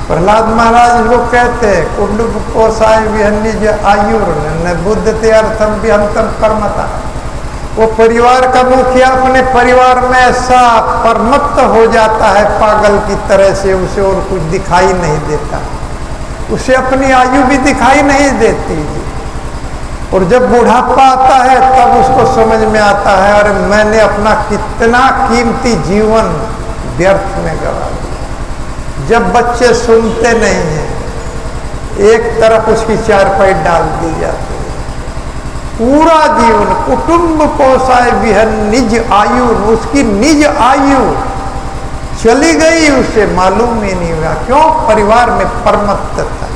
प्रहलाद महाराज वो कहते हैं कुंडुप कोसाय विहन्निज आयुर न बुद्ध ते अर्थम विहंतम कर्मता। वो परिवार का मुखिया अपने परिवार में ऐसा परमत्त हो जाता है पागल की तरह से, उसे और कुछ दिखाई नहीं देता, उसे अपनी आयु भी दिखाई नहीं देती। और जब बुढ़ापा आता है तब उसको समझ में आता है अरे मैंने अपना कितना कीमती जीवन व्यर्थ में गंवा दिया। जब बच्चे सुनते नहीं हैं, एक तरफ उसकी चारपाई डाल दी जाती है, पूरा जीवन कुटुंब पोसाए विहन निज आयु, उसकी निज आयु चली गई, उसे मालूम ही नहीं हुआ। क्यों? परिवार में परमत्त था।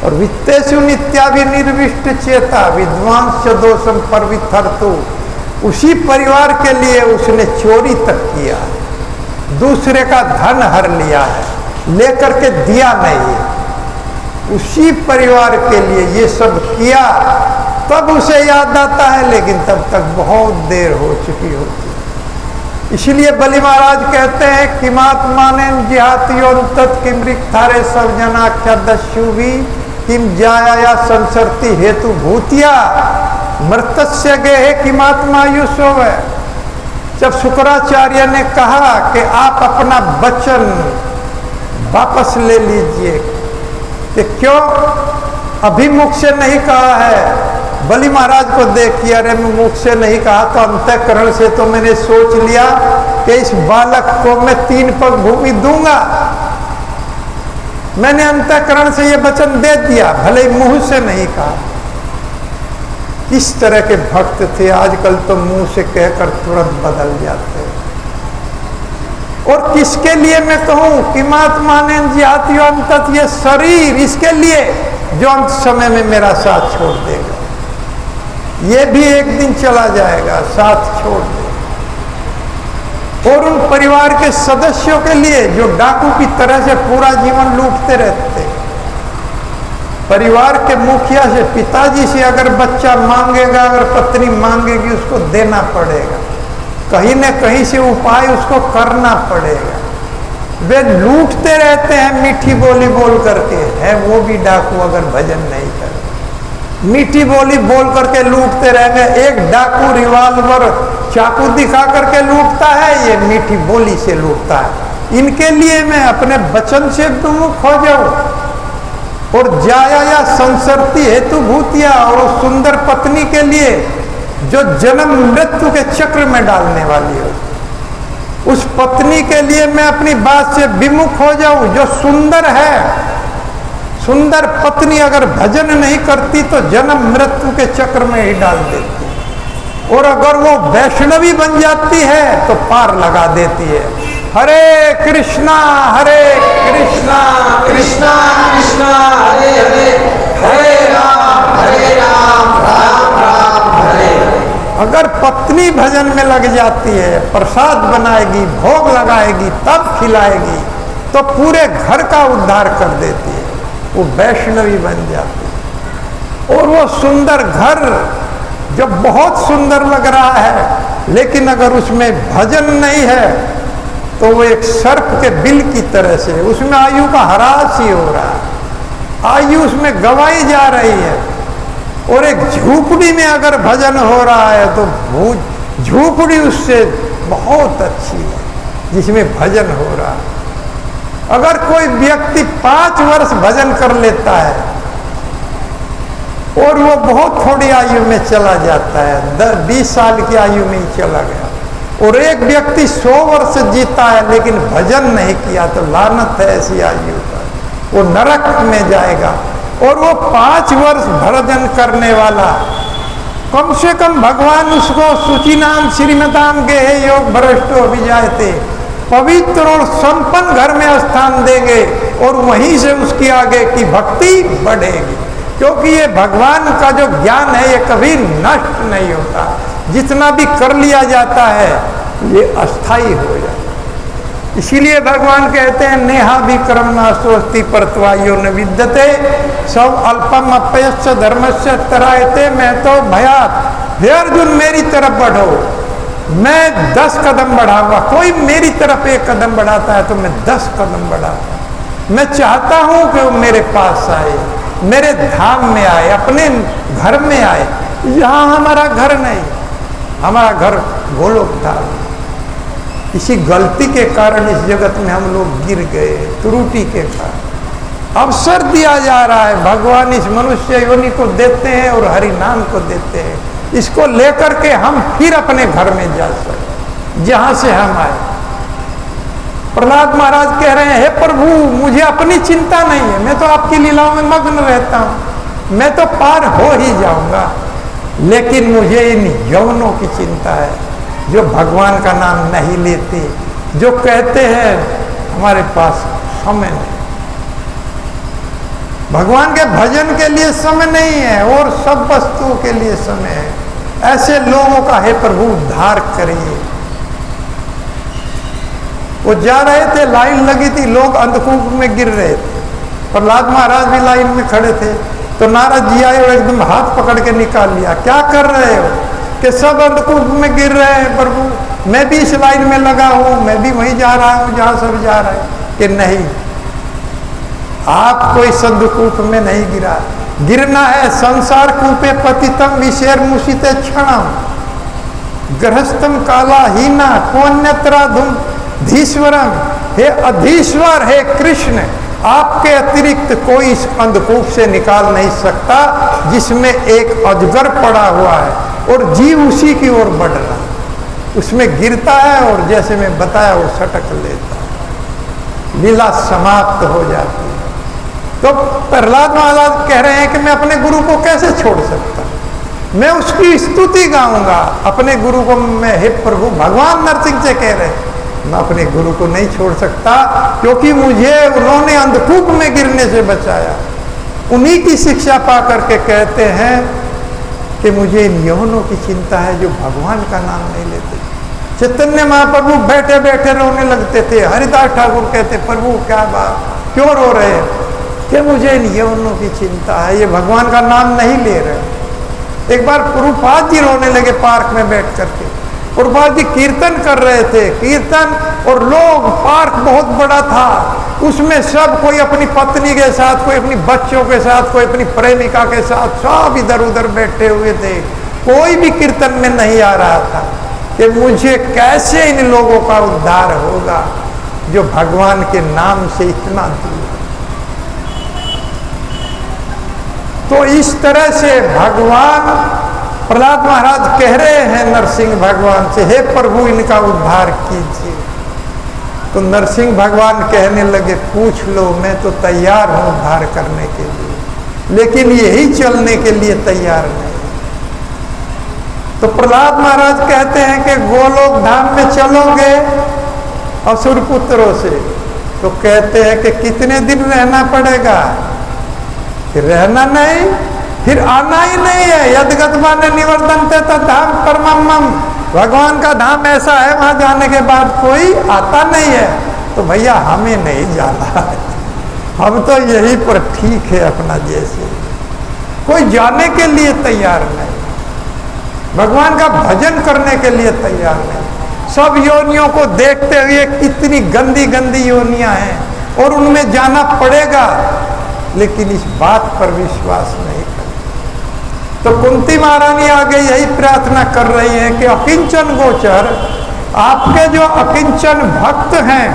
और वित्तेषु नित्याभि निर्विष्ट चेता विद्वांस दोषम परविथर्तु। उसी परिवार के लिए उसने चोरी तक किया, दूसरे का धन हर लिया है, लेकर के दिया नहीं है। उसी परिवार के लिए ये सब किया, तब उसे याद आता है, लेकिन तब तक बहुत देर हो चुकी होती है। इसलिए बलि महाराज कहते हैं कि किमात्माने जिहात्योन्तत किम रिक्थारे सब जनाख्या दस्युभी किम जाया संसर्ति हेतु भूतिया मृतस्य गेहे किमात्मायुषो है। जब शुक्राचार्य ने कहा कि आप अपना वचन वापस ले लीजिए, कि क्यों अभी मुख से नहीं कहा है। बलि महाराज को देखिए, अरे मैं मुख से नहीं कहा तो अंतःकरण से तो मैंने सोच लिया कि इस बालक को मैं 3 पग भूमि दूंगा। मैंने अंतःकरण से ये वचन दे दिया, भले मुंह से नहीं कहा। इस तरह के भक्त थे। आजकल तो मुंह से कहकर तुरंत बदल जाते हैं। और किसके लिए मैं कहूं कि महात्माने जिहातियों अंतत, ये शरीर इसके लिए जो अंत समय में मेरा साथ छोड़ देगा। ये भी एक दिन चला जाएगा, साथ छोड़ देगा। और उन परिवार के सदस्यों के लिए जो डाकू की तरह से पूरा जीवन लूटते रहते। परिवार के मुखिया से, पिताजी से अगर बच्चा मांगेगा, अगर पत्नी मांगेगी, उसको देना पड़ेगा। कहीं न कहीं से उपाय उसको करना पड़ेगा। वे लूटते रहते हैं मीठी बोली बोल करके, है वो भी डाकू अगर भजन नहीं करे। मीठी बोली बोल करके लूटते रहेंगे। एक डाकू रिवाल्वर चाकू दिखा करके लूटता है, ये मीठी बोली से लूटता है। इनके लिए मैं अपने वचन से विमुख हो जाऊं और जाया या संसर्ती हेतु भूतिया, और उस सुंदर पत्नी के लिए जो जन्म मृत्यु के चक्र में डालने वाली हो, उस पत्नी के लिए मैं अपनी बात से विमुख हो जाऊं जो सुंदर है। सुंदर पत्नी अगर भजन नहीं करती तो जन्म मृत्यु के चक्र में ही डाल देती है। और अगर वो वैष्णवी बन जाती है तो पार लगा देती है। हरे कृष्णा कृष्णा कृष्णा कृष्णा हरे हरे, हरे राम राम राम हरे हरे। अगर पत्नी भजन में लग जाती है, प्रसाद बनाएगी, भोग लगाएगी, तब खिलाएगी, तो पूरे घर का उद्धार कर देती है। वो वैष्णवी बन जाती है। और वो सुंदर घर जब बहुत सुंदर लग रहा है, लेकिन अगर उसमें भजन नहीं है तो वो एक सर्प के बिल की तरह से, उसमें आयु का ह्रास ही हो रहा है, आयु उसमें गंवाई जा रही है। और एक झूपड़ी में अगर भजन हो रहा है तो वो झूपड़ी उससे बहुत अच्छी है जिसमें भजन हो रहा है। अगर कोई व्यक्ति 5 वर्ष भजन कर लेता है और वो बहुत थोड़ी आयु में चला जाता है, 20 साल की आयु में ही चला गया, और एक व्यक्ति 100 वर्ष जीता है लेकिन भजन नहीं किया, तो लानत है ऐसी आयु पर, वो नरक में जाएगा। और वो 5 वर्ष भजन करने वाला, कम से कम भगवान उसको सूची नाम श्रीमताम के है योग भ्रष्टो अभिजायते, पवित्र और संपन्न घर में स्थान देंगे, और वहीं से उसकी आगे की भक्ति बढ़ेगी। क्योंकि ये भगवान का जो ज्ञान है ये कभी नष्ट नहीं होता, जितना भी कर लिया जाता है ये अस्थाई हो जाता है। इसीलिए भगवान कहते हैं नेहा विक्रम नास्ति परत्वायो न विद्यते सब अल्पम अपयश्च धर्मस्य तरायते। मैं तो भयात, हे अर्जुन मेरी तरफ बढ़ो, मैं 10 कदम बढ़ाऊंगा। कोई मेरी तरफ 1 कदम बढ़ाता है तो मैं 10 कदम बढ़ाता हूं। मैं चाहता हूं कि वो मेरे पास आए, मेरे धाम में आए, अपने घर में आए। यहाँ हमारा घर नहीं, हमारा घर गोलोक धाम। इसी गलती के कारण इस जगत में हम लोग गिर गए, त्रुटि के कारण। अवसर दिया जा रहा है, भगवान इस मनुष्य योनि को देते हैं और हरि नाम को देते हैं। इसको लेकर के हम फिर अपने घर में जा सकते जहां से हम आए। प्रहलाद महाराज कह रहे हैं, हे प्रभु मुझे अपनी चिंता नहीं है, मैं तो आपकी लीलाओं में मग्न रहता हूं, मैं तो पार हो ही जाऊंगा। लेकिन मुझे इन यौनों की चिंता है जो भगवान का नाम नहीं लेते, जो कहते हैं हमारे पास समय नहीं, भगवान के भजन के लिए समय नहीं है और सब वस्तुओं के लिए समय है। ऐसे लोगों का हे प्रभु उद्धार करिए। वो जा रहे थे, लाइन लगी थी, लोग अंधकूप में गिर रहे थे। प्रहलाद महाराज भी लाइन में खड़े थे तो नारद जी आए और एकदम हाथ पकड़ के निकाल लिया। क्या कर रहे हो? कि सब अंधकूप में गिर रहे हैं प्रभु, मैं भी इस लाइन में लगा हूं, मैं भी वहीं जा रहा हूं जहां सब जा रहे हैं। कि नहीं, आप कोई अंधकूप में नहीं गिरा, गिरना है संसार कूपे पतितम विशेर मुसिते क्षणम गृहस्थम काला हीना कोन्यत्राधुम धीश्वरम। हे अधीश्वर, हे कृष्ण, आपके अतिरिक्त कोई इस अंधकूप से निकाल नहीं सकता जिसमें एक अजगर पड़ा हुआ है और जीव उसी की ओर बढ़ रहा है। उसमें गिरता है और जैसे मैं बताया वो सटक लेता है, लीला समाप्त हो जाती है। तो प्रहलाद महाराज कह रहे हैं कि मैं अपने गुरु को कैसे छोड़ सकता, मैं उसकी स्तुति गाऊंगा अपने गुरु को। मैं हे प्रभु, भगवान नरसिंह से कह रहे हैं, मैं अपने गुरु को नहीं छोड़ सकता क्योंकि मुझे उन्होंने अंधकूप में गिरने से बचाया। उन्हीं की शिक्षा पा करके कहते हैं कि मुझे इन यौनों की चिंता है जो भगवान का नाम नहीं लेते। चैतन्य महाप्रभु बैठे बैठे रोने लगते थे। हरिदास ठाकुर कहते, प्रभु क्या बात, क्यों रो रहे हैं? कि मुझे इन यौनों की चिंता है, ये भगवान का नाम नहीं ले रहे। एक बार प्रभुपाद जी रोने लगे पार्क में बैठ करके। प्रभुपाद जी कीर्तन कर रहे थे, कीर्तन, और लोग, पार्क बहुत बड़ा था, उसमें सब कोई अपनी पत्नी के साथ, कोई अपनी बच्चों के साथ, कोई अपनी प्रेमिका के साथ, सब इधर उधर बैठे हुए थे। कोई भी कीर्तन में नहीं आ रहा था कि मुझे कैसे इन लोगों का उद्धार होगा जो भगवान के नाम से इतना दूर। तो इस तरह से भगवान, प्रहलाद महाराज कह रहे हैं नरसिंह भगवान से, हे प्रभु इनका उद्धार कीजिए। तो नरसिंह भगवान कहने लगे, पूछ लो, मैं तो तैयार हूं उद्धार करने के लिए, लेकिन यही चलने के लिए तैयार नहीं। तो प्रहलाद महाराज कहते हैं कि गोलोक धाम में चलोगे असुर पुत्रों से? तो कहते हैं कि कितने दिन रहना पड़ेगा? कि रहना नहीं, फिर आना ही नहीं है। यदगतमान निवर्तनते तद्धाम परमम, भगवान का धाम ऐसा है वहां जाने के बाद कोई आता नहीं है। तो भैया हमें नहीं जाना है, हम तो यहीं पर ठीक है अपना जैसे, कोई जाने के लिए तैयार नहीं, भगवान का भजन करने के लिए तैयार नहीं। सब योनियों को देखते हुए कितनी गंदी गंदी योनियां हैं और उनमें जाना पड़ेगा, लेकिन इस बात पर विश्वास नहीं करते। तो कुंती महारानी आगे यही प्रार्थना कर रही है कि अकिंचन गोचर, आपके जो अकिंचन भक्त हैं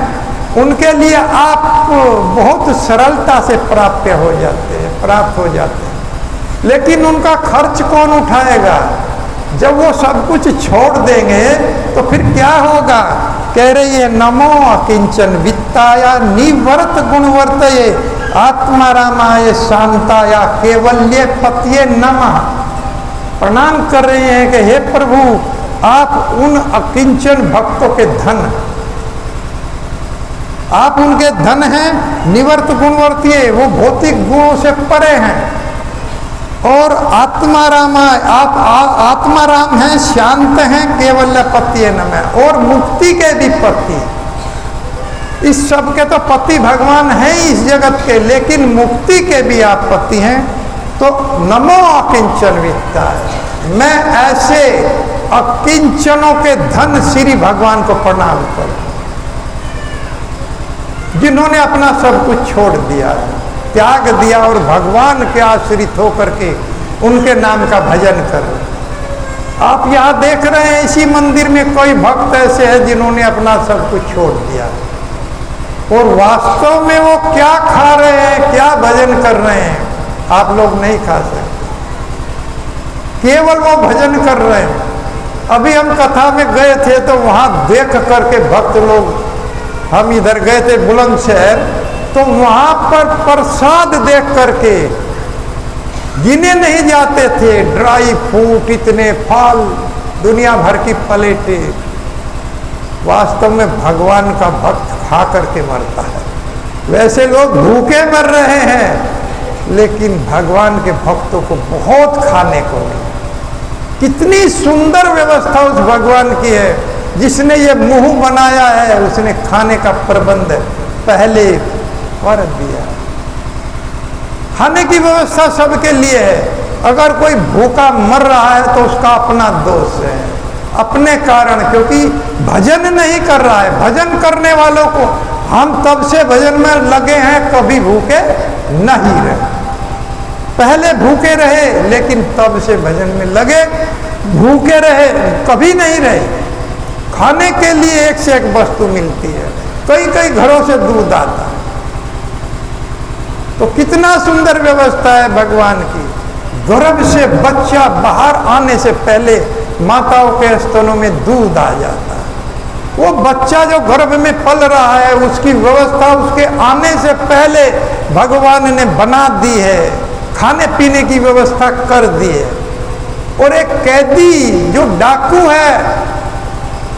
उनके लिए आप बहुत सरलता से प्राप्त हो जाते हैं, लेकिन उनका खर्च कौन उठाएगा? जब वो सब कुछ छोड़ देंगे तो फिर क्या होगा? कह रही है, नमो अकिंचन वित्ताया निवर्त गुणवर्तये आत्मा रामाय शांताया केवल्य पतिये नमः। प्रणाम कर रहे हैं कि हे प्रभु, आप उन अकिंचन भक्तों के धन, आप उनके धन हैं, निवर्त गुणवर्तीय, वो भौतिक गुणों से परे हैं, और आत्मा राम, आप आत्मा राम हैं, शांत हैं, केवल पति नमः, और मुक्ति के भी पति। इस सब के तो पति भगवान हैं इस जगत के, लेकिन मुक्ति के भी आप पति हैं। तो नमो अकिंचन वित्ताय, मैं ऐसे अकिंचनों के धन श्री भगवान को प्रणाम करूं जिन्होंने अपना सब कुछ छोड़ दिया, त्याग दिया और भगवान के आश्रित होकर के उनके नाम का भजन कर। आप यहाँ देख रहे हैं इसी मंदिर में कोई भक्त ऐसे हैं जिन्होंने अपना सब कुछ छोड़ दिया, और वास्तव में वो क्या खा रहे हैं, क्या भजन कर रहे हैं, आप लोग नहीं खा सकते, केवल वो भजन कर रहे हैं। अभी हम कथा में गए थे तो वहाँ देख करके भक्त लोग, हम इधर गए थे बुलंदशहर, तो वहाँ पर प्रसाद देख करके गिने नहीं जाते थे, ड्राई फ्रूट, इतने फल, दुनिया भर की प्लेटें। वास्तव में भगवान का भक्त खा करके मरता है। वैसे लोग भूखे मर रहे हैं, लेकिन भगवान के भक्तों को बहुत खाने को मिला। कितनी सुंदर व्यवस्था उस भगवान की है, जिसने ये मुंह बनाया है, उसने खाने का प्रबंध पहले कर दिया। खाने की व्यवस्था सबके लिए है। अगर कोई भूखा मर रहा है तो उसका अपना दोष है, अपने कारण, क्योंकि भजन नहीं कर रहा है। भजन करने वालों को हम तब से भजन में लगे हैं, कभी भूखे नहीं रहे। पहले भूखे रहे, लेकिन तब से भजन में लगे, भूखे रहे कभी नहीं रहे। खाने के लिए एक से एक वस्तु मिलती है, कई कई घरों से दूध आता है। तो कितना सुंदर व्यवस्था है भगवान की। गर्भ से बच्चा बाहर आने से पहले माताओं के स्तनों में दूध आ जाता है। वो बच्चा जो गर्भ में पल रहा है, उसकी व्यवस्था उसके आने से पहले भगवान ने बना दी है, खाने पीने की व्यवस्था कर दी है। और एक कैदी जो डाकू है,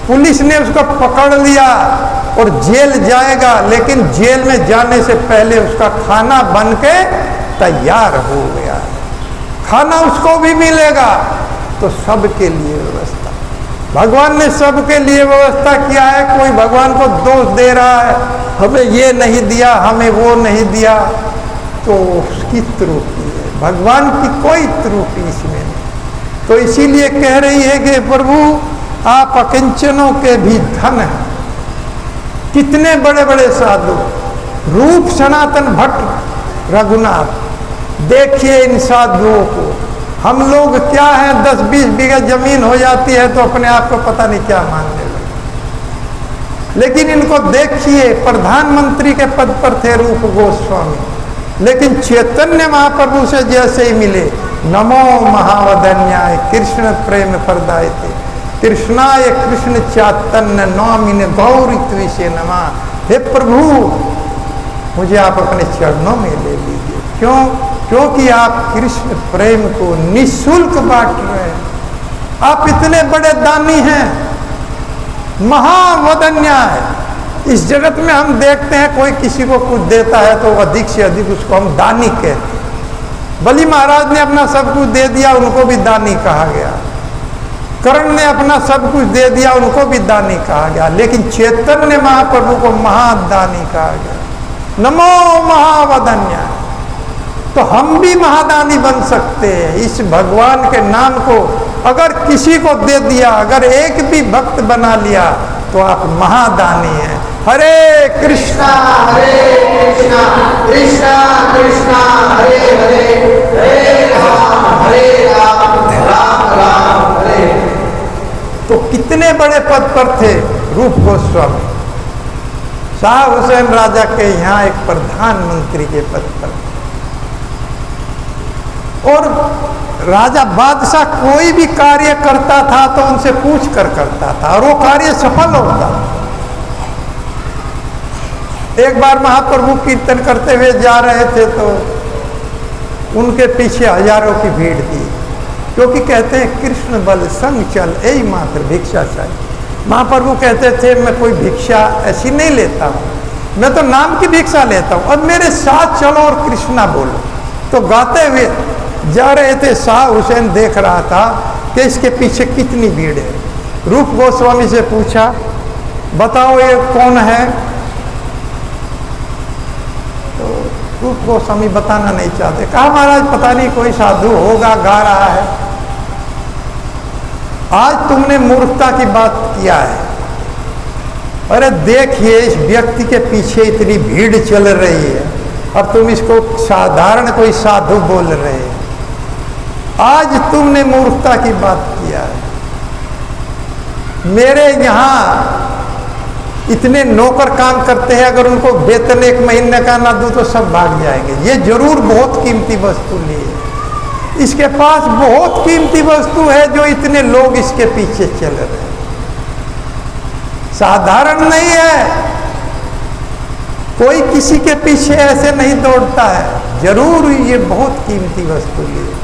पुलिस ने उसको पकड़ लिया और जेल जाएगा, लेकिन जेल में जाने से पहले उसका खाना बन के तैयार हो गया, खाना उसको भी मिलेगा। तो सबके लिए व्यवस्था, भगवान ने सबके लिए व्यवस्था किया है। कोई भगवान को दोष दे रहा है, हमें ये नहीं दिया, हमें वो नहीं दिया, तो उसकी त्रुटि है, भगवान की कोई त्रुटि इसमें नहीं। तो इसीलिए कह रही है कि प्रभु आप अकिंचनों के भी धन हैं। कितने बड़े बड़े साधु, रूप सनातन भट्ट रघुनाथ, देखिए इन साधुओं को। हम लोग क्या है, 10-20 बीघा जमीन हो जाती है तो अपने आप को पता नहीं क्या मानने लगे, लेकिन इनको देखिए, प्रधानमंत्री के पद पर थे रूप गोस्वामी, लेकिन चैतन्य महाप्रभु से जैसे ही मिले, नमो महावदन्याय कृष्ण प्रेम प्रदायते कृष्णाय कृष्ण चैतन्य नामिने गौरी त्विषे नमः। हे प्रभु, मुझे आप अपने चरणों में ले लीजिए। क्यों? क्योंकि आप कृष्ण प्रेम को निःशुल्क बांट रहे हैं। आप इतने बड़े दानी हैं, महावदन्याय। इस जगत में हम देखते हैं कोई किसी को कुछ देता है तो अधिक से अधिक उसको हम दानी कहते हैं। बलि महाराज ने अपना सब कुछ दे दिया, उनको भी दानी कहा गया। कर्ण ने अपना सब कुछ दे दिया, उनको भी दानी कहा गया। लेकिन चैतन्य महाप्रभु को महादानी कहा गया। नमो महावदन्याय। तो हम भी महादानी बन सकते हैं। इस भगवान के नाम को अगर किसी को दे दिया, अगर एक भी भक्त बना लिया, तो आप महादानी हैं। हरे कृष्णा कृष्णा कृष्णा हरे हरे, हरे राम राम राम हरे। तो कितने बड़े पद पर थे रूप गोस्वामी। शाह हुसैन राजा के यहाँ एक प्रधानमंत्री के पद पर, और राजा बादशाह कोई भी कार्य करता था तो उनसे पूछ कर करता था, और वो कार्य सफल होता। एक बार महाप्रभु कीर्तन करते हुए जा रहे थे तो उनके पीछे हजारों की भीड़ थी, क्योंकि कहते हैं कृष्ण बल संग चल यही मात्र भिक्षा चाहिए। महाप्रभु कहते थे मैं कोई भिक्षा ऐसी नहीं लेता हूँ, मैं तो नाम की भिक्षा लेता हूँ, अब मेरे साथ चलो और कृष्णा बोलो। तो गाते हुए जा रहे थे। शाह हुसैन देख रहा था कि इसके पीछे कितनी भीड़ है। रूप गोस्वामी से पूछा, बताओ ये कौन है? रूप गोस्वामी बताना नहीं चाहते। कहा महाराज पता नहीं कोई साधु होगा गा रहा है, आज तुमने मूर्खता की बात किया है। अरे देखिए इस व्यक्ति के पीछे इतनी भीड़ चल रही है और तुम इसको साधारण कोई साधु बोल रहे हैं, आज तुमने मूर्खता की बात किया है। मेरे यहाँ इतने नौकर काम करते हैं, अगर उनको वेतन 1 महीने का ना दूं तो सब भाग जाएंगे। ये जरूर बहुत कीमती वस्तु ली है, इसके पास बहुत कीमती वस्तु है जो इतने लोग इसके पीछे चल रहे हैं, साधारण नहीं है। कोई किसी के पीछे ऐसे नहीं दौड़ता है, जरूर ये बहुत कीमती वस्तु ली है।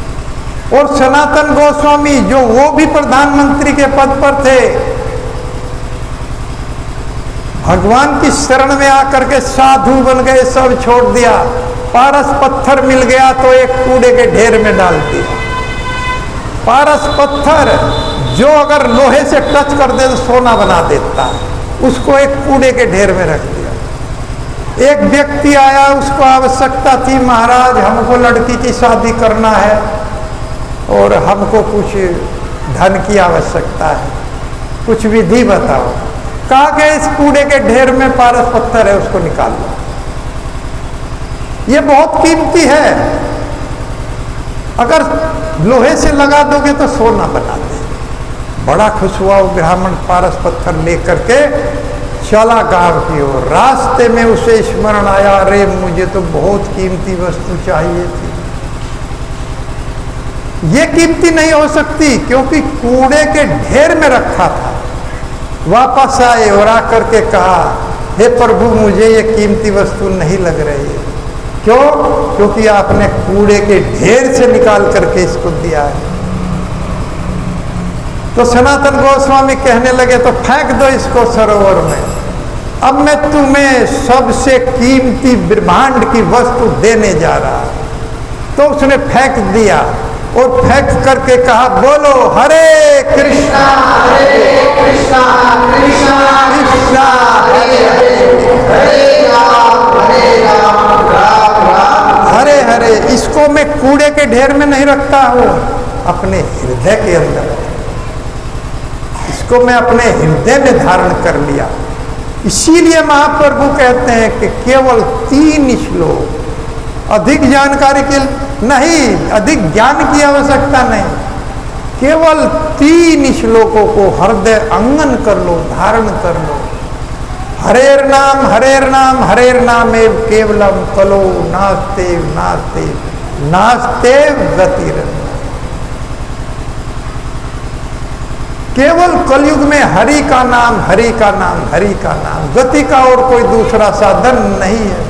और सनातन गोस्वामी जो वो भी प्रधानमंत्री के पद पर थे, भगवान की शरण में आकर के साधु बन गए, सब छोड़ दिया। पारस पत्थर मिल गया तो एक कूड़े के ढेर में डाल दिया। पारस पत्थर जो अगर लोहे से टच कर दे तो सोना बना देता है, उसको एक कूड़े के ढेर में रख दिया। एक व्यक्ति आया, उसको आवश्यकता थी, महाराज हमको लड़की की शादी करना है और हमको कुछ धन की आवश्यकता है, कुछ विधि बताओ। कहा कि इस कूड़े के ढेर में पारस पत्थर है, उसको निकाल लो, ये बहुत कीमती है, अगर लोहे से लगा दोगे तो सोना बना दे। बड़ा खुश हुआ वो ब्राह्मण, पारस पत्थर लेकर के चला गांव की ओर। रास्ते में उसे स्मरण आया, अरे मुझे तो बहुत कीमती वस्तु चाहिए थी। ये कीमती नहीं हो सकती क्योंकि कूड़े के ढेर में रखा था। वापस आए और आकर के कहा, हे प्रभु मुझे ये कीमती वस्तु नहीं लग रही है। क्यों? क्योंकि आपने कूड़े के ढेर से निकाल करके इसको दिया है। तो सनातन गोस्वामी कहने लगे, तो फेंक दो इसको सरोवर में, अब मैं तुम्हें सबसे कीमती ब्रह्मांड की वस्तु देने जा रहा। तो उसने फेंक दिया और फेंक करके कहा, बोलो हरे कृष्णा कृष्णा कृष्णा कृष्णा हरे हरे, हरे राम राम राम हरे हरे। इसको मैं कूड़े के ढेर में नहीं रखता हूं, अपने हृदय के अंदर, इसको मैं अपने हृदय में धारण कर लिया। इसीलिए महाप्रभु कहते हैं कि केवल 3 श्लोक, अधिक जानकारी के नहीं, अधिक ज्ञान की आवश्यकता नहीं, केवल 3 श्लोकों को हृदय अंगन कर लो, धारण कर लो। हरेर नाम हरेर नाम एव केवलम कलो नास्तेव नास्तेव नास्तेव गतिरन्य। केवल कलयुग में हरि का नाम, हरि का नाम, हरि का नाम, गति का और कोई दूसरा साधन नहीं है।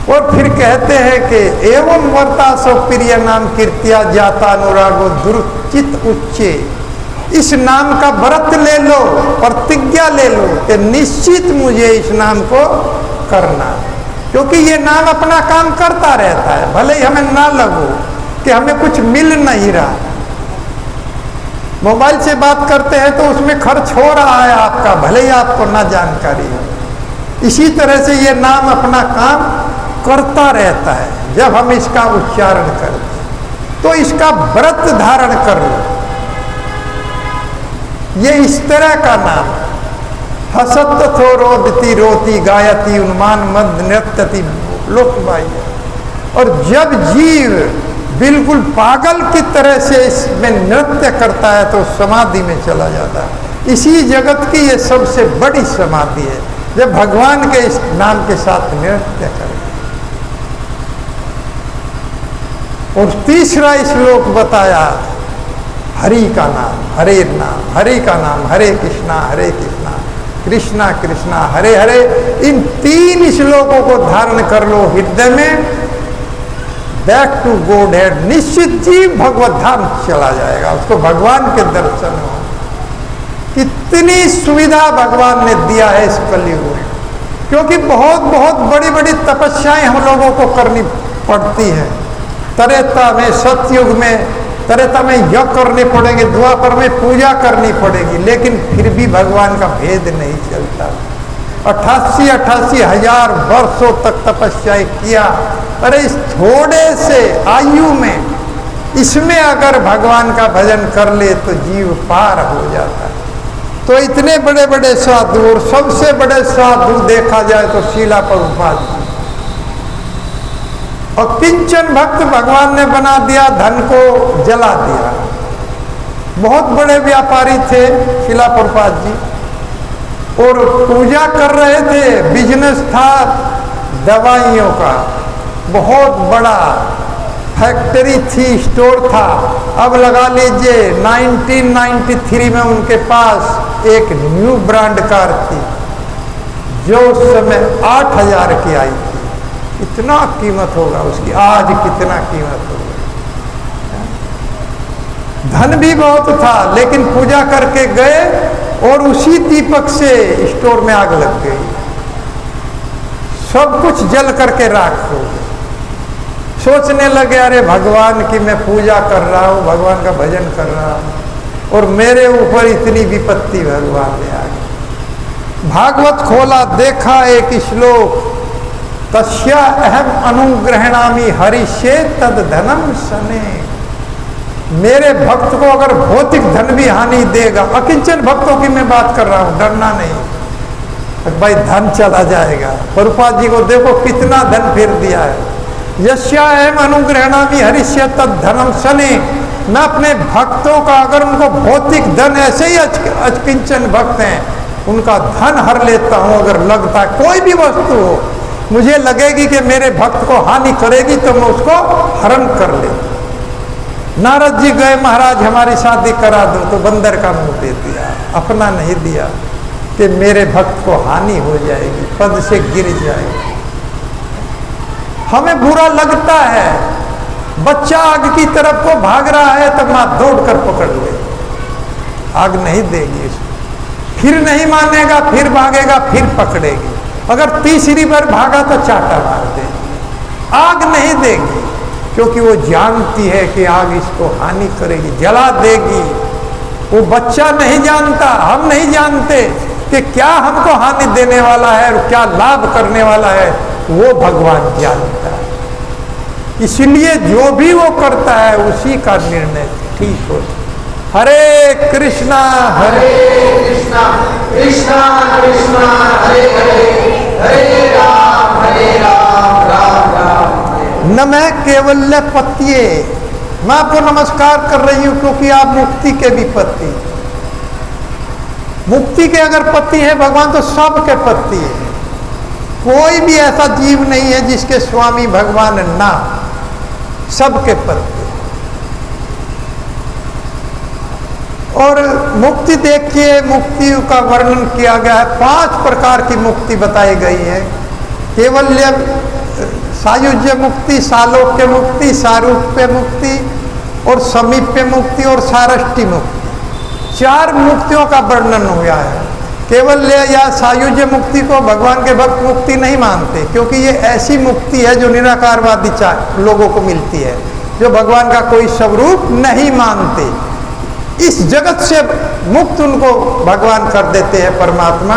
और फिर कहते हैं कि एवं वर्ता सो प्रिय नाम कीर्तिया जाता अनुरागो दुर्चित उच्चे। इस नाम का व्रत ले लो, प्रतिज्ञा ले लो कि निश्चित मुझे इस नाम को करना, क्योंकि ये नाम अपना काम करता रहता है। भले ही हमें ना लगो कि हमें कुछ मिल नहीं रहा, मोबाइल से बात करते हैं तो उसमें खर्च हो रहा है आपका, भले ही आपको ना जानकारी हो। इसी तरह से ये नाम अपना काम करता रहता है। जब हम इसका उच्चारण करते हैं तो इसका व्रत धारण कर लो। ये इस तरह का नाम, हसत थो रोदती रोती गायती उन्मान मद नृत्यति लोकबाई। और जब जीव बिल्कुल पागल की तरह से इसमें नृत्य करता है तो समाधि में चला जाता है। इसी जगत की ये सबसे बड़ी समाधि है, जब भगवान के इस नाम के साथ नृत्य करें। और तीसरा श्लोक बताया, हरि का नाम, हरे नाम, हरि का नाम, हरे कृष्णा कृष्णा कृष्णा हरे हरे। इन 3 श्लोकों को धारण कर लो हृदय में, बैक टू गॉड हेड, निश्चित जीव भगवत धाम चला जाएगा, उसको भगवान के दर्शन हो। कितनी सुविधा भगवान ने दिया है इस कलयुग में, क्योंकि बहुत बहुत बड़ी बड़ी तपस्याएं हम लोगों को करनी पड़ती हैं। त्रेता में, सतयुग में, त्रेता में यज्ञ करने पड़ेंगे, द्वापर में पूजा करनी पड़ेगी, लेकिन फिर भी भगवान का भेद नहीं चलता। 88 हजार वर्षों तक तपस्या किया। अरे इस थोड़े से आयु में इसमें अगर भगवान का भजन कर ले तो जीव पार हो जाता है। तो इतने बड़े बड़े साधु, और सबसे बड़े साधु देखा जाए तो शीला प्रभुपाद जी। और किंचन भक्त भगवान ने बना दिया, धन को जला दिया। बहुत बड़े व्यापारी थे शीला प्रभुपाद जी, और पूजा कर रहे थे। बिजनेस था दवाइयों का, बहुत बड़ा फैक्ट्री थी, स्टोर था। अब लगा लीजिए 1993 में उनके पास एक न्यू ब्रांड कार थी जो उस समय 8,000 की आई थी। इतना कीमत होगा उसकी, आज कितना कीमत होगा। धन भी बहुत था, लेकिन पूजा करके गए और उसी दीपक से स्टोर में आग लग गई, सब कुछ जल करके राख हो गया। सोचने लगे अरे भगवान की मैं पूजा कर रहा हूँ, भगवान का भजन कर रहा हूँ, और मेरे ऊपर इतनी विपत्ति भगवान ले आ गई। भागवत खोला, देखा एक श्लोक, तस्या अहम अनुग्रहणामि हरिष्ये तद धनम सने। मेरे भक्त को अगर भौतिक धन भी हानि देगा, अकिंचन भक्तों की मैं बात कर रहा हूँ, डरना नहीं भाई, धन चला जाएगा। प्रभुपाद जी को देखो कितना धन फिर दिया है। यस्या एवं अनुग्रहणामि हरिष्य तद धनम सने। मैं अपने भक्तों का अगर उनको भौतिक धन, ऐसे ही अकिंचन भक्त हैं, उनका धन हर लेता हूँ। अगर लगता है कोई भी वस्तु हो, मुझे लगेगी कि मेरे भक्त को हानि करेगी तो मैं उसको हरण कर लेता। नारद जी गए, महाराज हमारी शादी करा दो, तो बंदर का मुंह दे दिया, अपना नहीं दिया कि मेरे भक्त को हानि हो जाएगी, पद से गिर जाएगी। हमें बुरा लगता है, बच्चा आग की तरफ को भाग रहा है तो मां दौड़ कर पकड़ ले, आग नहीं देगी इसको, फिर नहीं मानेगा, फिर भागेगा, फिर पकड़ेगी। अगर तीसरी बार भागा तो चाटा मार देगी, आग नहीं देगी, क्योंकि वो जानती है कि आग इसको हानि करेगी, जला देगी। वो बच्चा नहीं जानता, हम नहीं जानते कि क्या हमको हानि देने वाला है और क्या लाभ करने वाला है, वो भगवान जानता है। इसलिए जो भी वो करता है उसी का निर्णय ठीक हो। हरे कृष्णा हरे कृष्णा कृष्णा कृष्णा हरे हरे, हरे राम राम राम। न मैं केवल्य पत्तिये, मैं आपको नमस्कार कर रही हूं क्योंकि आप मुक्ति के भी पति, मुक्ति के अगर पति है भगवान तो सबके पति है। कोई भी ऐसा जीव नहीं है जिसके स्वामी भगवान ना, सबके पति। और मुक्ति देखिए, मुक्ति का वर्णन किया गया है, 5 प्रकार की मुक्ति बताई गई है। केवल्य सायुज्य मुक्ति, सालोक्य मुक्ति, सारूप्य मुक्ति और समीप्य मुक्ति और सारष्टि मुक्ति। 4 मुक्तियों का वर्णन हुआ है। केवल्य या सायुज्य मुक्ति को भगवान के भक्त मुक्ति नहीं मानते, क्योंकि ये ऐसी मुक्ति है जो निराकारवादी लोगों को मिलती है, जो भगवान का कोई स्वरूप नहीं मानते। इस जगत से मुक्त उनको भगवान कर देते हैं परमात्मा,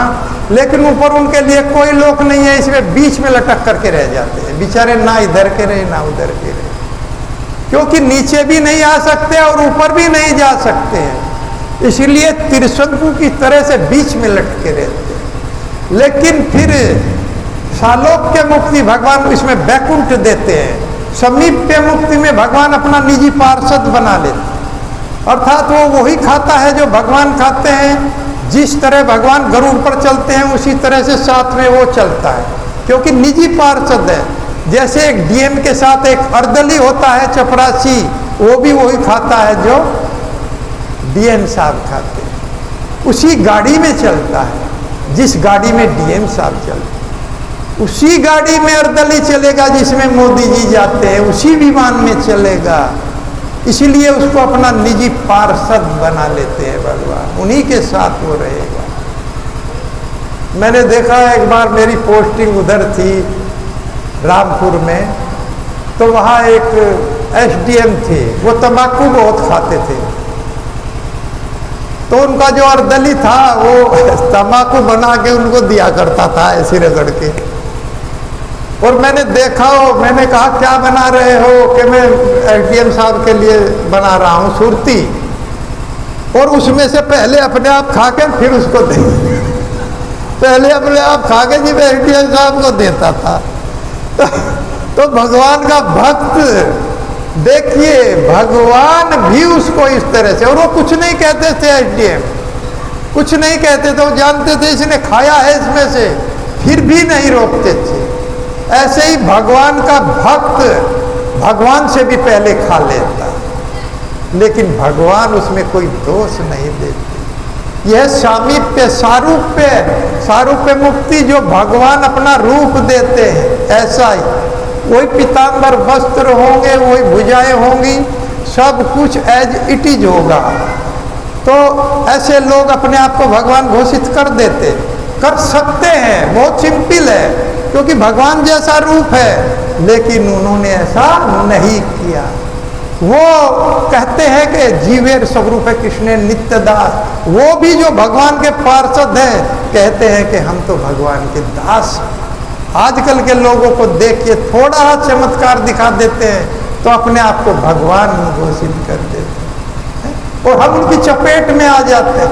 लेकिन ऊपर उनके लिए कोई लोक नहीं है, इसमें बीच में लटक करके रह जाते हैं बेचारे, ना इधर के रहे ना उधर के रहे, क्योंकि नीचे भी नहीं आ सकते और ऊपर भी नहीं जा सकते हैं, इसलिए त्रिशंकु की तरह से बीच में लटके रहते हैं। लेकिन फिर सालोक्य मुक्ति भगवान इसमें वैकुंठ देते हैं। समीप्य मुक्ति में भगवान अपना निजी पार्षद बना लेते हैं, अर्थात वो वही खाता है जो भगवान खाते हैं। जिस तरह भगवान गरुड़ पर चलते हैं उसी तरह से साथ में वो चलता है, क्योंकि निजी पार्षद है। जैसे एक डीएम के साथ एक अर्दली होता है चपरासी, वो भी वही खाता है जो डीएम साहब खाते हैं, उसी गाड़ी में चलता है जिस गाड़ी में डीएम साहब चलते हैं, उसी गाड़ी में अर्दली चलेगा जिसमें मोदी जी जाते हैं, उसी विमान में चलेगा। इसीलिए उसको अपना निजी पार्षद बना लेते हैं भगवान, उन्हीं के साथ वो रहेगा। मैंने देखा एक बार मेरी पोस्टिंग उधर थी रामपुर में, तो वहाँ एक एसडीएम थे, वो तंबाकू बहुत खाते थे। तो उनका जो अर्दली था वो तम्बाकू बना के उनको दिया करता था ऐसे रगड़ के। और मैंने देखा हो, मैंने कहा क्या बना रहे हो? कि मैं एटीएम साहब के लिए बना रहा हूँ सुरती, और उसमें से पहले अपने आप खा के फिर उसको दे पहले अपने आप खा के जी मैं एटीएम साहब को देता था। तो भगवान का भक्त देखिए, भगवान भी उसको इस तरह से, और वो कुछ नहीं कहते थे, एटीएम कुछ नहीं कहते थे, वो जानते थे इसने खाया है इसमें से, फिर भी नहीं रोकते थे। ऐसे ही भगवान का भक्त भगवान से भी पहले खा लेता, लेकिन भगवान उसमें कोई दोष नहीं देते। यह सामीप्य, सारूप्य मुक्ति जो भगवान अपना रूप देते हैं, ऐसा ही वही पीताम्बर वस्त्र होंगे, वही भुजाएं होंगी, सब कुछ एज इट इज होगा। तो ऐसे लोग अपने आप को भगवान घोषित कर देते, कर सकते हैं, बहुत सिंपल है, क्योंकि भगवान जैसा रूप है, लेकिन उन्होंने ऐसा नहीं किया। वो कहते हैं कि जीवेर स्वरूप है कृष्ण नित्य दास, वो भी जो भगवान के पार्षद हैं कहते हैं कि हम तो भगवान के दास। आजकल के लोगों को देखिए, थोड़ा चमत्कार दिखा देते हैं तो अपने आप को भगवान घोषित कर देते हैं और हम उनकी चपेट में आ जाते हैं।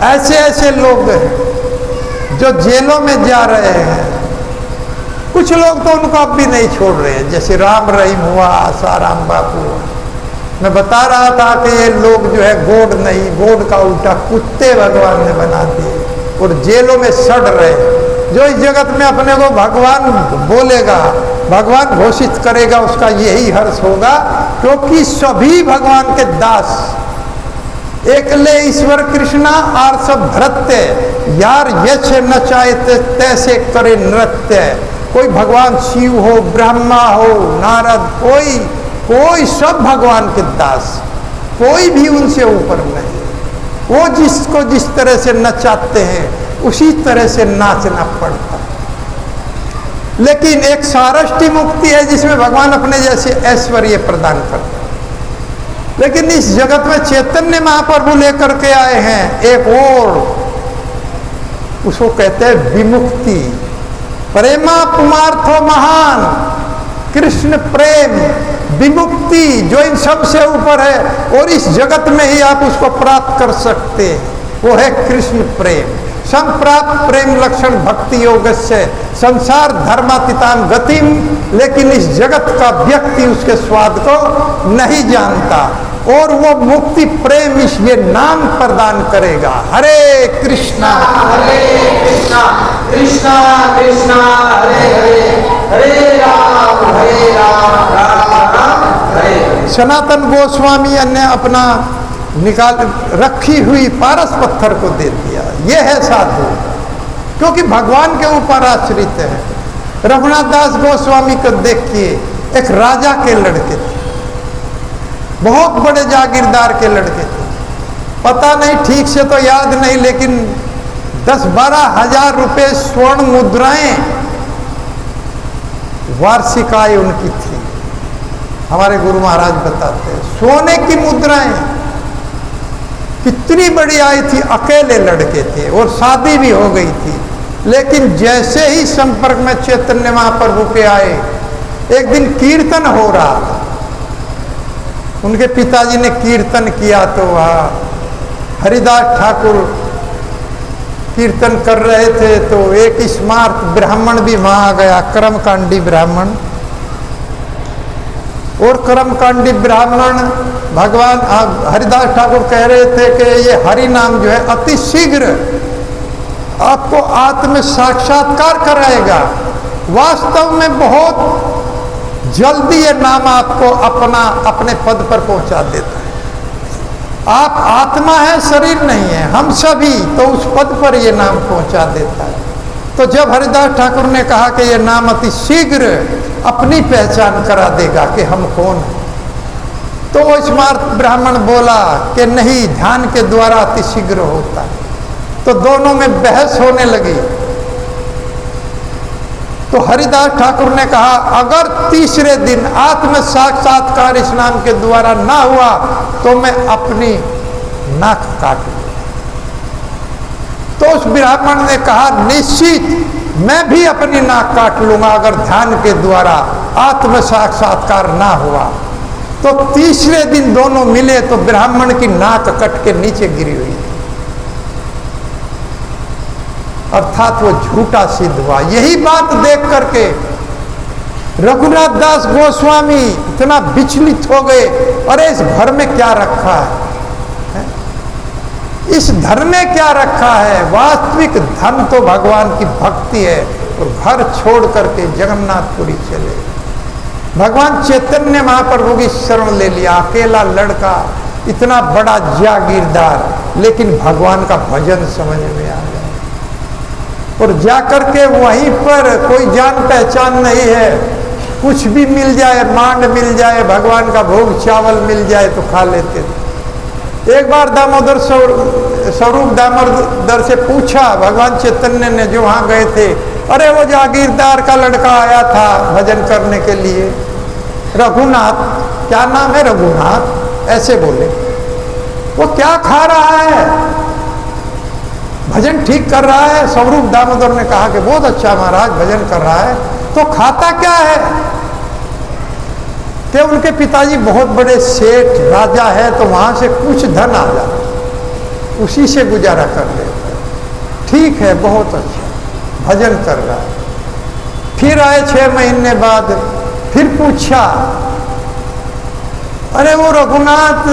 ऐसे ऐसे लोग हैं जो जेलों में जा रहे हैं, कुछ लोग तो उनको अब भी नहीं छोड़ रहे हैं, जैसे राम रहीम हुआ, आसाराम बापू हुआ। मैं बता रहा था कि ये लोग जो है गोड नहीं, गोड का उल्टा कुत्ते भगवान ने बना दिए और जेलों में सड़ रहे हैं। जो इस जगत में अपने को भगवान बोलेगा, भगवान घोषित करेगा, उसका यही हर्ष होगा, क्योंकि सभी भगवान के दास। एकले ईश्वर कृष्णा आर सब भृत्य, यार यश नचाए तैसे करे नृत्य। कोई भगवान शिव हो, ब्रह्मा हो, नारद, कोई सब भगवान के दास, कोई भी उनसे ऊपर नहीं। वो जिसको जिस तरह से नचाते हैं उसी तरह से नाचना पड़ता। लेकिन एक सारष्टी मुक्ति है जिसमें भगवान अपने जैसे ऐश्वर्य प्रदान करते हैं। लेकिन इस जगत में चैतन्य महाप्रभु लेकर के आए हैं एक और, उसको कहते हैं विमुक्ति। प्रेमा पुमार्थो महान, कृष्ण प्रेम, विमुक्ति जो इन सब से ऊपर है और इस जगत में ही आप उसको प्राप्त कर सकते हैं, वो है कृष्ण प्रेम। संप्राप्त प्रेम लक्षण भक्ति योग से संसार धर्मातीताम गतिम। लेकिन इस जगत का व्यक्ति उसके स्वाद को नहीं जानता और वो मुक्ति प्रेम ये नाम प्रदान करेगा। हरे कृष्णा कृष्णा कृष्णा कृष्णा हरे हरे, हरे राम राम राम हरे हरे। सनातन गोस्वामी ने अपना निकाल रखी हुई पारस पत्थर को दे दिया। ये है साधु, क्योंकि भगवान के ऊपर आश्रित है। रघुनाथ दास गोस्वामी को देखिए, एक राजा के लड़के थे, बहुत बड़े जागीरदार के लड़के थे। पता नहीं ठीक से तो याद नहीं, लेकिन 10-12 हजार रुपए स्वर्ण मुद्राएं वार्षिक आय उनकी थी। हमारे गुरु महाराज बताते हैं सोने की मुद्राएं कितनी बड़ी आई थी। अकेले लड़के थे और शादी भी हो गई थी। लेकिन जैसे ही संपर्क में चैतन्य महाप्रभु के आए, एक दिन कीर्तन हो रहा था, उनके पिताजी ने कीर्तन किया तो वहाँ हरिदास ठाकुर कीर्तन कर रहे थे, तो एक स्मार्त ब्राह्मण भी वहाँ आ गया, कर्मकांडी ब्राह्मण। और कर्मकांडी ब्राह्मण भगवान हरिदास ठाकुर कह रहे थे कि ये हरि नाम जो है अति शीघ्र आपको आत्म साक्षात्कार कराएगा। वास्तव में बहुत जल्दी ये नाम आपको अपने पद पर पहुंचा देता है। आप आत्मा है, शरीर नहीं है, हम सभी, तो उस पद पर ये नाम पहुंचा देता है। तो जब हरिदास ठाकुर ने कहा कि ये नाम अति शीघ्र अपनी पहचान करा देगा कि हम कौन हैं, तो वो स्मार्त ब्राह्मण बोला कि नहीं, ध्यान के द्वारा अति शीघ्र होता है। तो दोनों में बहस होने लगी। तो हरिदास ठाकुर ने कहा अगर तीसरे दिन आत्म साक्षात्कार इस नाम के द्वारा ना हुआ तो मैं अपनी नाक काट लो। तो उस ब्राह्मण ने कहा, निश्चित मैं भी अपनी नाक काट लूंगा अगर ध्यान के द्वारा आत्म साक्षात्कार ना हुआ। तो तीसरे दिन दोनों मिले तो ब्राह्मण की नाक कट के नीचे गिरी हुई थी, अर्थात वो झूठा सिद्ध हुआ। यही बात देख करके रघुनाथ दास गोस्वामी इतना विचलित हो गए, अरे इस घर में क्या रखा है? इस धन में क्या रखा है? वास्तविक धन तो भगवान की भक्ति है। और घर छोड़ करके जगन्नाथपुरी चले। भगवान चैतन्य महाप्रभु की शरण ले लिया। अकेला लड़का, इतना बड़ा जागीरदार, लेकिन भगवान का भजन समझ में आ गया। और जाकर के वहीं पर कोई जान पहचान नहीं है, कुछ भी मिल जाए, मांड मिल जाए, भगवान का भोग चावल मिल जाए तो खा लेते थे। एक बार दामोदर स्वरूप दामोदर से पूछा भगवान चैतन्य ने, जो वहाँ गए थे, अरे वो जागीरदार का लड़का आया था भजन करने के लिए, रघुनाथ, क्या नाम है? रघुनाथ, ऐसे बोले। वो क्या खा रहा है? भजन ठीक कर रहा है? स्वरूप दामोदर ने कहा कि बहुत अच्छा महाराज भजन कर रहा है। तो खाता क्या है? कि उनके पिताजी बहुत बड़े सेठ राजा है, तो वहां से कुछ धन आ जाता, उसी से गुजारा कर लेता। ठीक है, बहुत अच्छा, भजन कर रहा है। फिर आए 6 महीने बाद, फिर पूछा, अरे वो रघुनाथ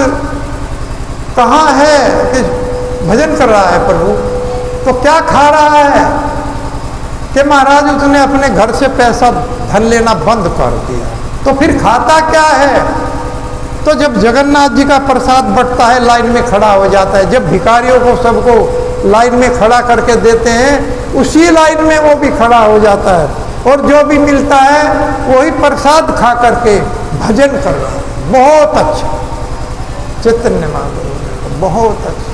कहाँ है कि भजन कर रहा है प्रभु? तो क्या खा रहा है? कि महाराज उसने अपने घर से पैसा धन लेना बंद कर दिया। तो फिर खाता क्या है? तो जब जगन्नाथ जी का प्रसाद बंटता है, लाइन में खड़ा हो जाता है। जब भिखारियों को सबको लाइन में खड़ा करके देते हैं, उसी लाइन में वो भी खड़ा हो जाता है, और जो भी मिलता है वही प्रसाद खा करके भजन कर रहा है। बहुत अच्छा, चैतन्य महाप्रभु, बहुत अच्छा।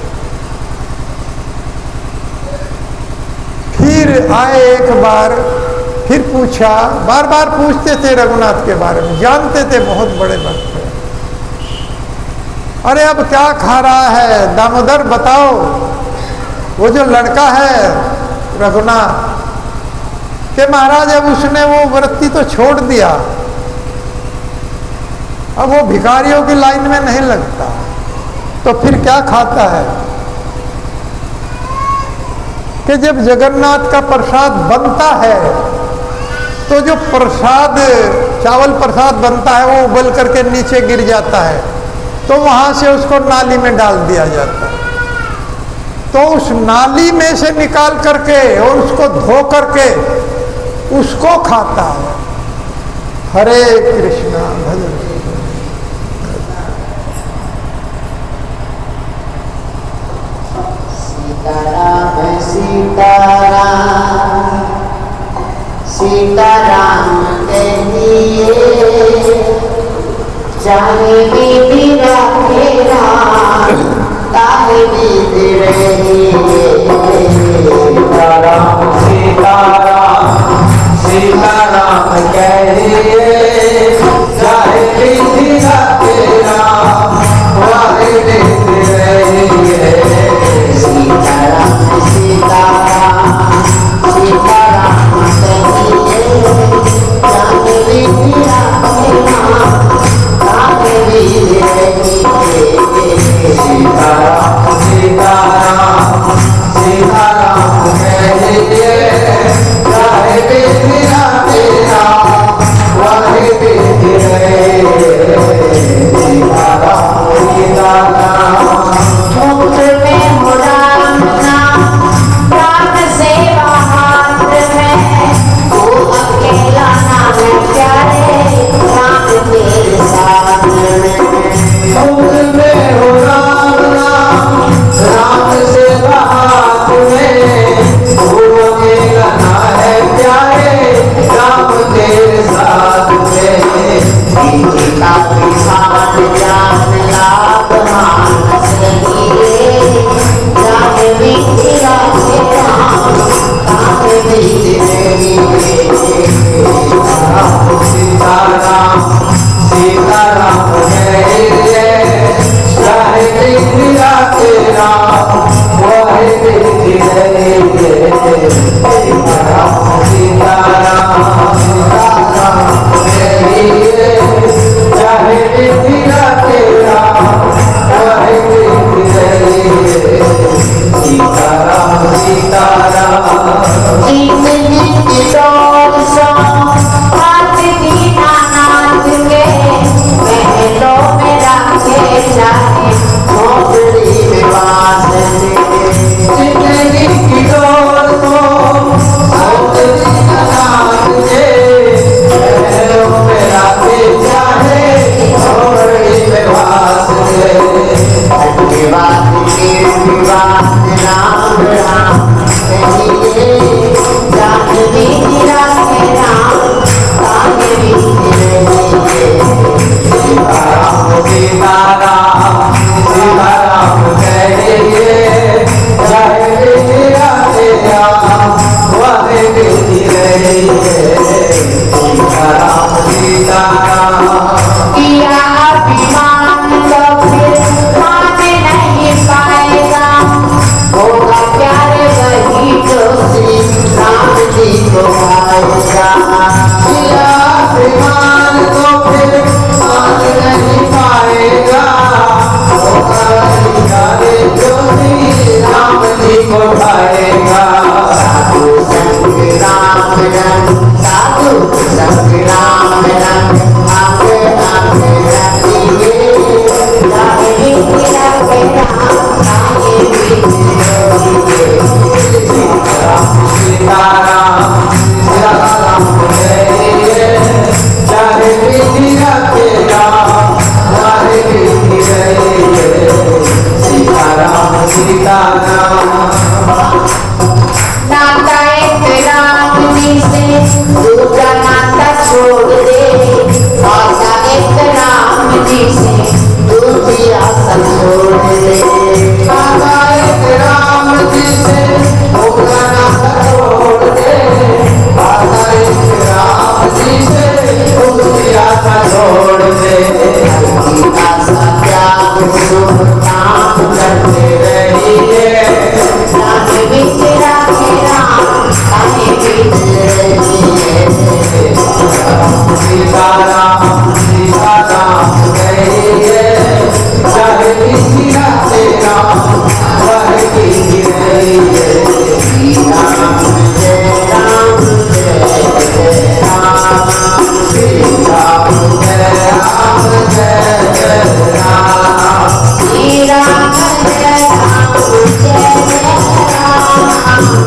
फिर आए एक बार, फिर पूछा, बार बार पूछते थे रघुनाथ के बारे में, जानते थे बहुत बड़े भक्त हैं। अरे अब क्या खा रहा है दामोदर, बताओ? वो जो लड़का है रघुनाथ, कि महाराज अब उसने वो वृत्ति तो छोड़ दिया, अब वो भिखारियों की लाइन में नहीं लगता। तो फिर क्या खाता है? कि जब जगन्नाथ का प्रसाद बनता है, तो जो प्रसाद, चावल प्रसाद बनता है, वो उबल करके नीचे गिर जाता है, तो वहां से उसको नाली में डाल दिया जाता है। तो उस नाली में से निकाल करके और उसको धो करके उसको खाता है। हरे कृष्णा, भजन। सीताराम सीताराम सीताराम कहिए, चाहे बीबी राखे राम, ताहे बीबी रहिए। सीताराम सीताराम सीताराम कहिए, चाहे बीबी राखे राम, ताहे बीबी रहिए। सीताराम सीताराम सीताराम कहिए, चाहे बीबी राखे राम, ताहे बीबी रहिए। सीताराम सीताराम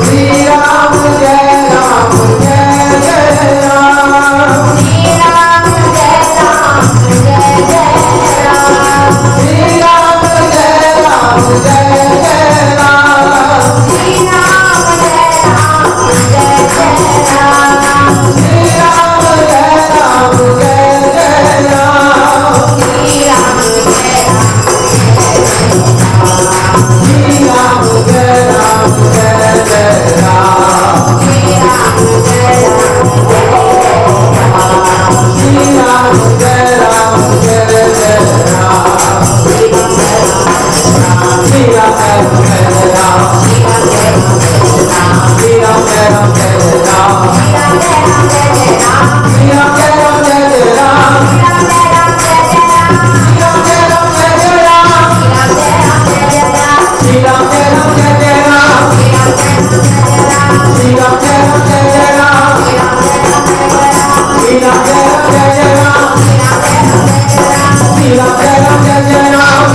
श्री राम जय राम जय जय राम श्री राम जय राम जय जय राम श्री राम जय राम जय जय राम श्री राम जय राम जय जय राम श्री राम जय राम जय जय राम श्री राम जय राम जय राम जय जय राम श्री राम जय राम जय राम जय जय राम श्री राम जय राम श्री राम जय राम श्री राम जय राम जय राम श्री राम जय राम जय राम श्री राम जय राम जय राम श्री राम जय राम जय राम श्री राम जय राम जय राम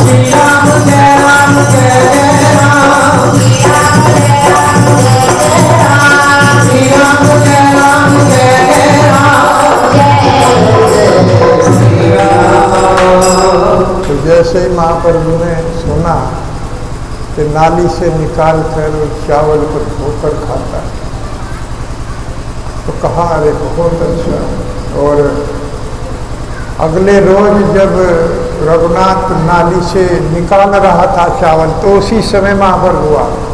श्री राम जय राम जय राम श्री राम जय राम जय राम श्री राम जय राम जय राम तो जैसे ही महाप्रभु ने सुना कि नाली से निकाल कर चावल को धोकर खाता है, तो कहा अरे बहुत अच्छा। और अगले रोज जब रघुनाथ नाली से निकाल रहा था चावल, तो उसी समय महाप्रभु आ गए।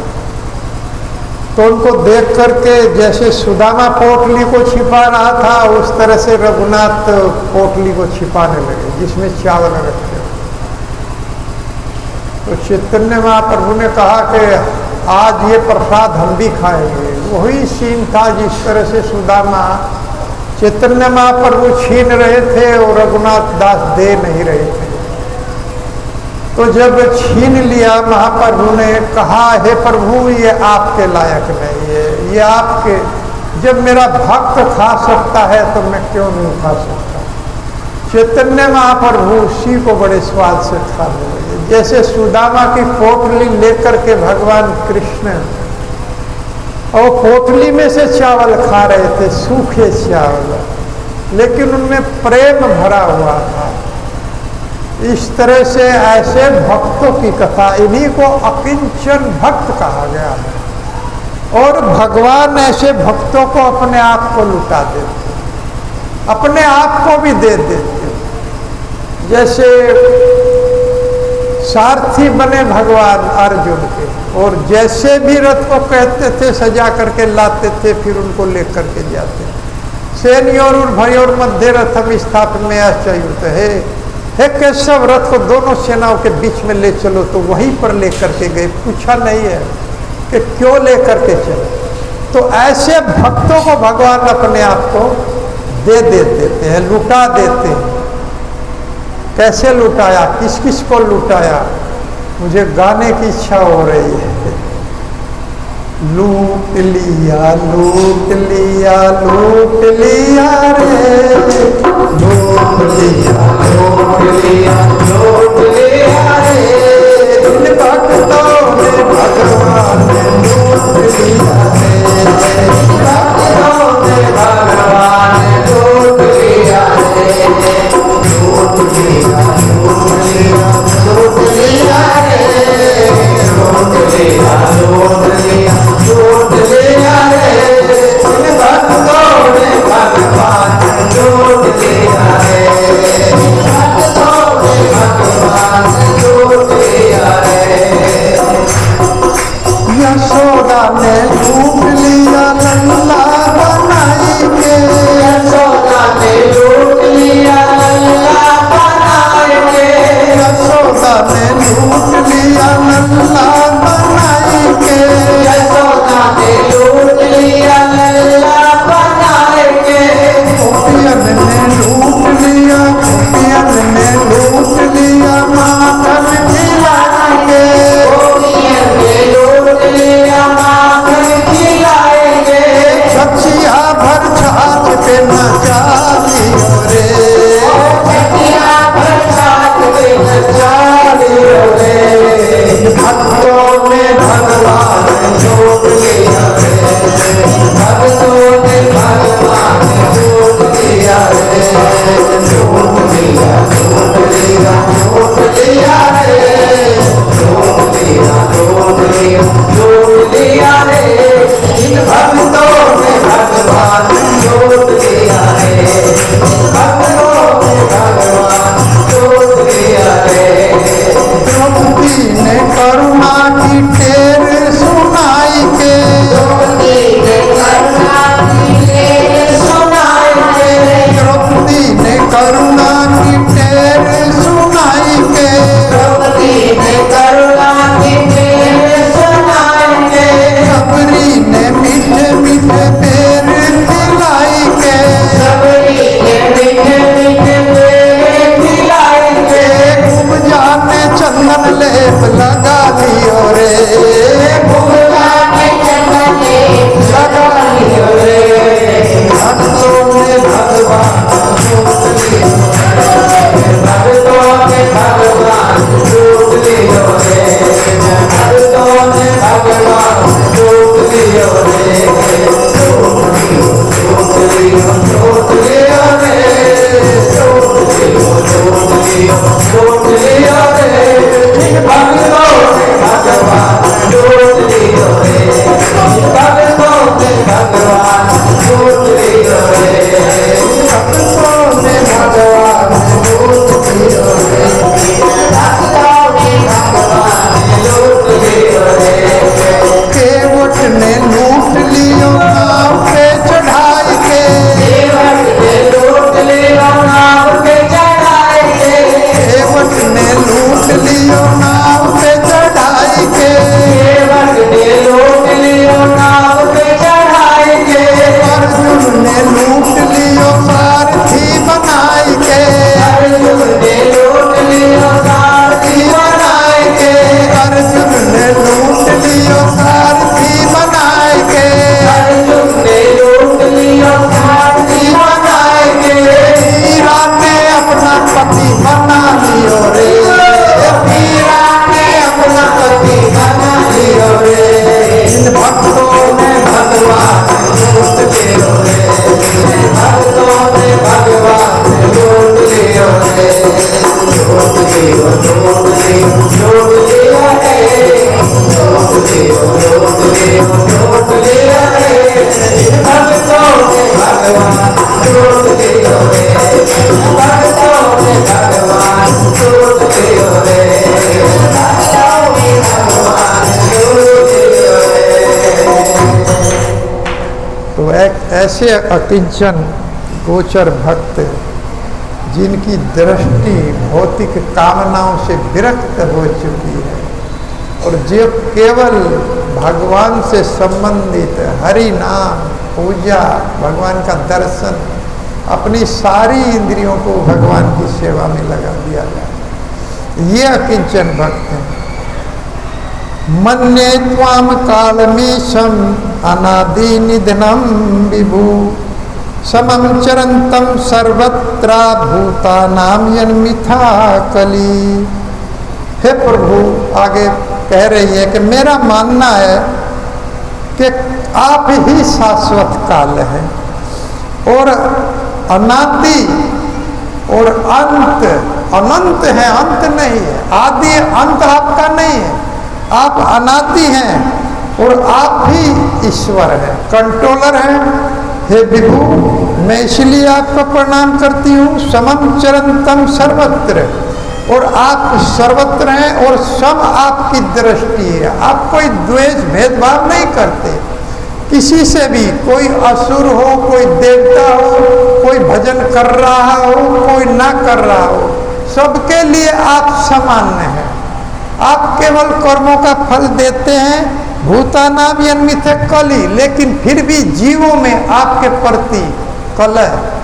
तो उनको देख करके जैसे सुदामा पोटली को छिपा रहा था, उस तरह से रघुनाथ पोटली को छिपाने लगे जिसमें चावल रखे। तो चैतन्य महाप्रभु ने कहा कि आज ये प्रसाद हम भी खाएंगे। वही सीन था जिस तरह से सुदामा चैतन्य महाप्रभु छीन रहे थे और रघुनाथ दास दे नहीं रहे थे। तो जब छीन लिया, महाप्रभु ने कहा हे प्रभु ये आपके लायक नहीं है, ये आपके, जब मेरा भक्त खा सकता है तो मैं क्यों नहीं खा सकता। चैतन्य महाप्रभु उसी को बड़े स्वाद से खाने लगे। जैसे सुदामा की पोटली लेकर के भगवान कृष्ण और पोटली में से चावल खा रहे थे, सूखे चावल, लेकिन उनमें प्रेम भरा हुआ था। इस तरह से ऐसे भक्तों की कथा, इन्हीं को अकिंचन भक्त कहा गया है। और भगवान ऐसे भक्तों को अपने आप को लुटा देते, अपने आप को भी दे देते। जैसे सारथी बने भगवान अर्जुन के, और जैसे भी रथ को कहते थे सजा करके लाते थे, फिर उनको लेकर के जाते। सेनयोर भयोर मध्य रथम स्थापन में अच्युत है, हे केशव रथ को दोनों सेनाओं के बीच में ले चलो। तो वहीं पर लेकर के गए, पूछा नहीं है कि क्यों लेकर के चले। तो ऐसे भक्तों को भगवान अपने आप को दे देते हैं, लुटा देते हैं। कैसे लुटाया, किस किस को लुटाया, मुझे गाने की इच्छा हो रही है। लूट लिया लूट लिया लूट लिया रे, लूट लिया लूट लिया लूट लिया रे, इन भक्तों ने भगवान ने लूट लिया रे, भक्तों ने भगवान ने लूट लिया रे, लूट लिया लूट लिया लूट लिया रे, लूट लिया लूट लिया लूट लिया रे, इन भक्तों ने भगवान लूट लिया रे, भक्तों ने भगवान लूट लिया रे। ऐसे अकिंचन गोचर भक्त जिनकी दृष्टि भौतिक कामनाओं से विरक्त हो चुकी है और जो केवल भगवान से संबंधित हरि नाम पूजा, भगवान का दर्शन, अपनी सारी इंद्रियों को भगवान की सेवा में लगा दिया जाए, ये अकिंचन भक्त हैं। मन्ये त्वाम कालमीशम अनादि निधनम विभु समम चरंतम सर्वत्र भूतानाम यन्मिथा कली। हे प्रभु, आगे कह रही है कि मेरा मानना है कि आप ही शाश्वत काल है और अनादि और अंत अनंत है, अंत नहीं है। आदि अंत आपका नहीं है, आप अनादि हैं और आप ही ईश्वर हैं, कंट्रोलर हैं। हे विभु, मैं इसलिए आपको प्रणाम करती हूँ। समम चरंतम सर्वत्र, और आप सर्वत्र हैं और सब आपकी दृष्टि है। आप कोई द्वेष भेदभाव नहीं करते किसी से भी, कोई असुर हो, कोई देवता हो, कोई भजन कर रहा हो, कोई ना कर रहा हो, सबके लिए आप सामान्य हैं। आप केवल कर्मों का फल देते हैं। भूतानाम यन्मिथ कली, लेकिन फिर भी जीवों में आपके प्रति कलह है।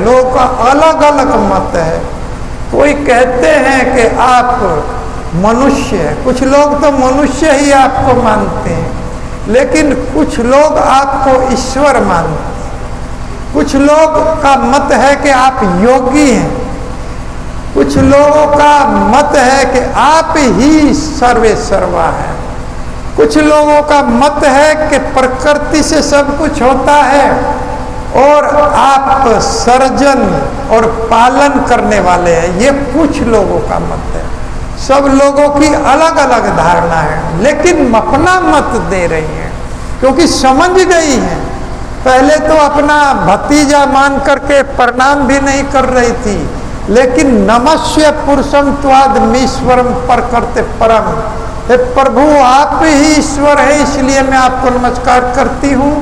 लोगों का अलग अलग मत है। कोई कहते हैं कि आप मनुष्य हैं, कुछ लोग तो मनुष्य ही आपको मानते हैं, लेकिन कुछ लोग आपको ईश्वर मानते हैं। कुछ लोग का मत है कि आप योगी हैं। कुछ लोगों का मत है कि आप ही सर्वे सर्वा हैं। कुछ लोगों का मत है कि प्रकृति से सब कुछ होता है और आप सर्जन और पालन करने वाले हैं। ये कुछ लोगों का मत है। सब लोगों की अलग अलग धारणा है, लेकिन अपना मत दे रही हैं क्योंकि समझ गई हैं। पहले तो अपना भतीजा मान करके प्रणाम भी नहीं कर रही थी, लेकिन नमस्य पुरुषम त्वादमीश्वरम प्रकृति परम। हे प्रभु, आप ही ईश्वर है, इसलिए मैं आपको नमस्कार करती हूँ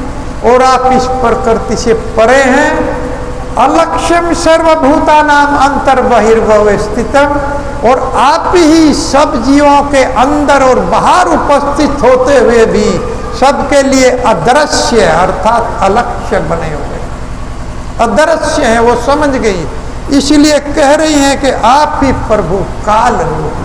और आप इस प्रकृति से परे हैं। अलक्ष्यम सर्वभूतानाम अंतर बहिर्भव स्थितम, और आप ही सब जीवों के अंदर और बाहर उपस्थित होते हुए भी सबके लिए अदृश्य अर्थात अलक्ष्य बने हुए, अदृश्य है। वो समझ गई, इसलिए कह रही हैं कि आप ही प्रभु काल रूप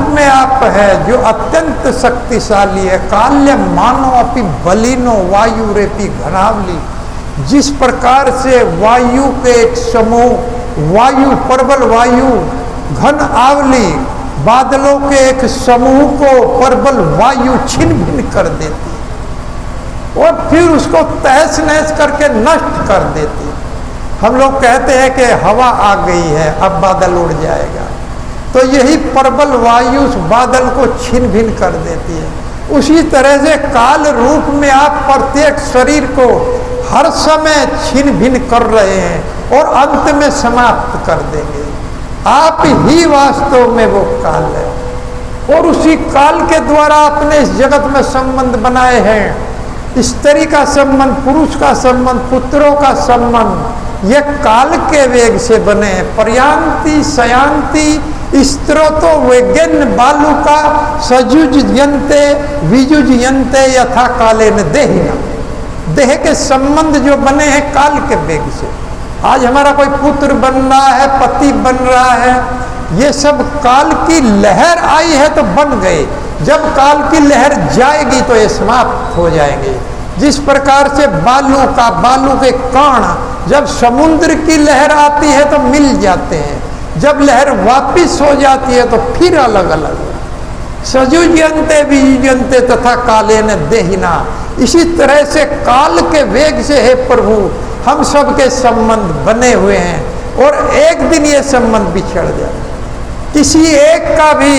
में आप है जो अत्यंत शक्तिशाली है। काल्य मानो अपि बलिनो वायु रेपी घनावली। जिस प्रकार से वायु के एक समूह, वायु प्रबल वायु घन आवली, बादलों के एक समूह को प्रबल वायु छिन्न भिन्न कर देती और फिर उसको तहस नहस करके नष्ट कर देती। हम लोग कहते हैं कि हवा आ गई है, अब बादल उड़ जाएगा, तो यही प्रबल वायु उस बादल को छिन्न भिन्न कर देती है। उसी तरह से काल रूप में आप प्रत्येक शरीर को हर समय छिन्न भिन्न कर रहे हैं और अंत में समाप्त कर देंगे। आप ही वास्तव में वो काल है और उसी काल के द्वारा अपने इस जगत में संबंध बनाए हैं। स्त्री का संबंध, पुरुष का संबंध, पुत्रों का संबंध, ये काल के वेग से बने हैं। पर्यांति सयांति स्त्रोतो वेगन बालू का सजुजयन्ते विजुजयन्ते यथा काले न देहिना। देह के संबंध जो बने हैं काल के वेग से। आज हमारा कोई पुत्र बन रहा है, पति बन रहा है, ये सब काल की लहर आई है तो बन गए। जब काल की लहर जाएगी तो ये समाप्त हो जाएंगे। जिस प्रकार से बालू के कण जब समुद्र की लहर आती है तो मिल जाते हैं, जब लहर वापिस हो जाती है तो फिर अलग अलग। सजुजयन्ते विजुजयन्ते तथा काले न देहिना। इसी तरह से काल के वेग से हे प्रभु हम सब के संबंध बने हुए हैं और एक दिन ये संबंध बिछड़ जाए। किसी एक का भी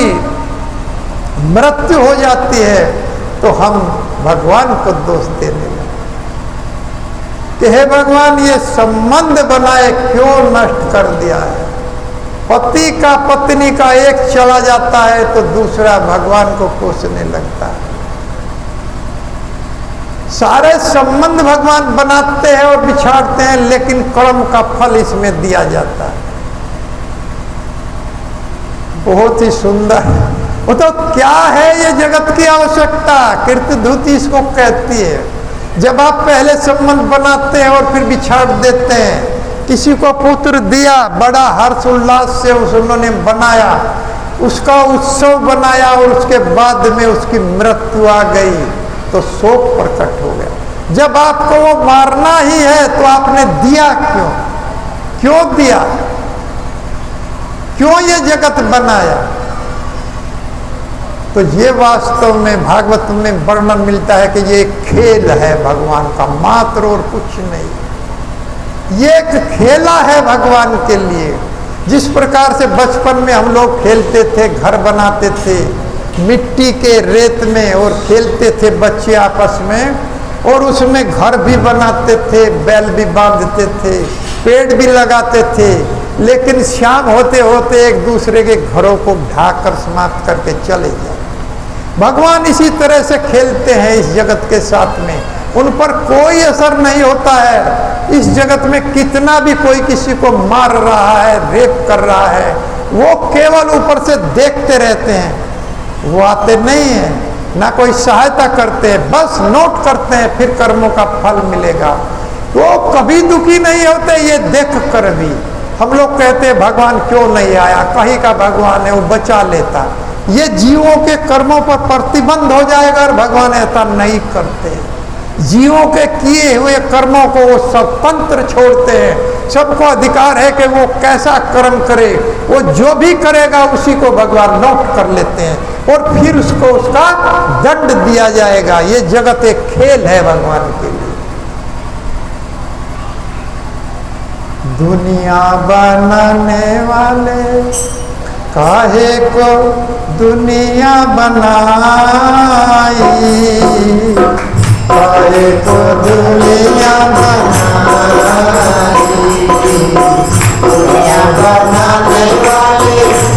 मृत्यु हो जाती है तो हम भगवान को दोष देने लगे कि हे भगवान, ये संबंध बनाए क्यों नष्ट कर दिया है। पति का पत्नी का एक चला जाता है तो दूसरा भगवान को कोसने लगता है। सारे संबंध भगवान बनाते हैं और बिछाड़ते हैं, लेकिन कर्म का फल इसमें दिया जाता है। बहुत ही सुंदर। वो तो क्या है ये जगत की आवश्यकता, कृतधुति इसको कहती है। जब आप पहले संबंध बनाते हैं और फिर बिछाड़ देते हैं, किसी को पुत्र दिया, बड़ा हर्ष उल्लास से उन्होंने बनाया, उसका उत्सव बनाया और उसके बाद में उसकी मृत्यु आ गई तो शोक प्रकट हो गया। जब आपको वो मारना ही है तो आपने दिया क्यों? क्यों दिया? क्यों ये जगत बनाया? तो ये वास्तव में भागवत में वर्णन मिलता है कि ये एक खेल है भगवान का, मात्र और कुछ नहीं। ये एक खेला है भगवान के लिए। जिस प्रकार से बचपन में हम लोग खेलते थे, घर बनाते थे मिट्टी के रेत में और खेलते थे बच्चे आपस में, और उसमें घर भी बनाते थे, बैल भी बांधते थे, पेड़ भी लगाते थे, लेकिन शाम होते होते एक दूसरे के घरों को ढाकर समाप्त करके चले जाते। भगवान इसी तरह से खेलते हैं इस जगत के साथ में, उन पर कोई असर नहीं होता है। इस जगत में कितना भी कोई किसी को मार रहा है, रेप कर रहा है, वो केवल ऊपर से देखते रहते हैं, वो आते नहीं हैं, ना कोई सहायता करते हैं, बस नोट करते हैं फिर कर्मों का फल मिलेगा। वो कभी दुखी नहीं होते ये देख कर भी। हम लोग कहते हैं भगवान क्यों नहीं आया, कहीं का भगवान है वो बचा लेता। ये जीवों के कर्मों पर प्रतिबंध हो जाएगा और भगवान ऐसा नहीं करते। जीवों के किए हुए कर्मों को वो स्वतंत्र छोड़ते हैं। सबको अधिकार है कि वो कैसा कर्म करे, वो जो भी करेगा उसी को भगवान नोट कर लेते हैं और फिर उसको उसका दंड दिया जाएगा। ये जगत एक खेल है भगवान के लिए। दुनिया बनाने वाले काहे को दुनिया बनाई, काहे को दुनिया बनाई, दुनिया बनाने वाले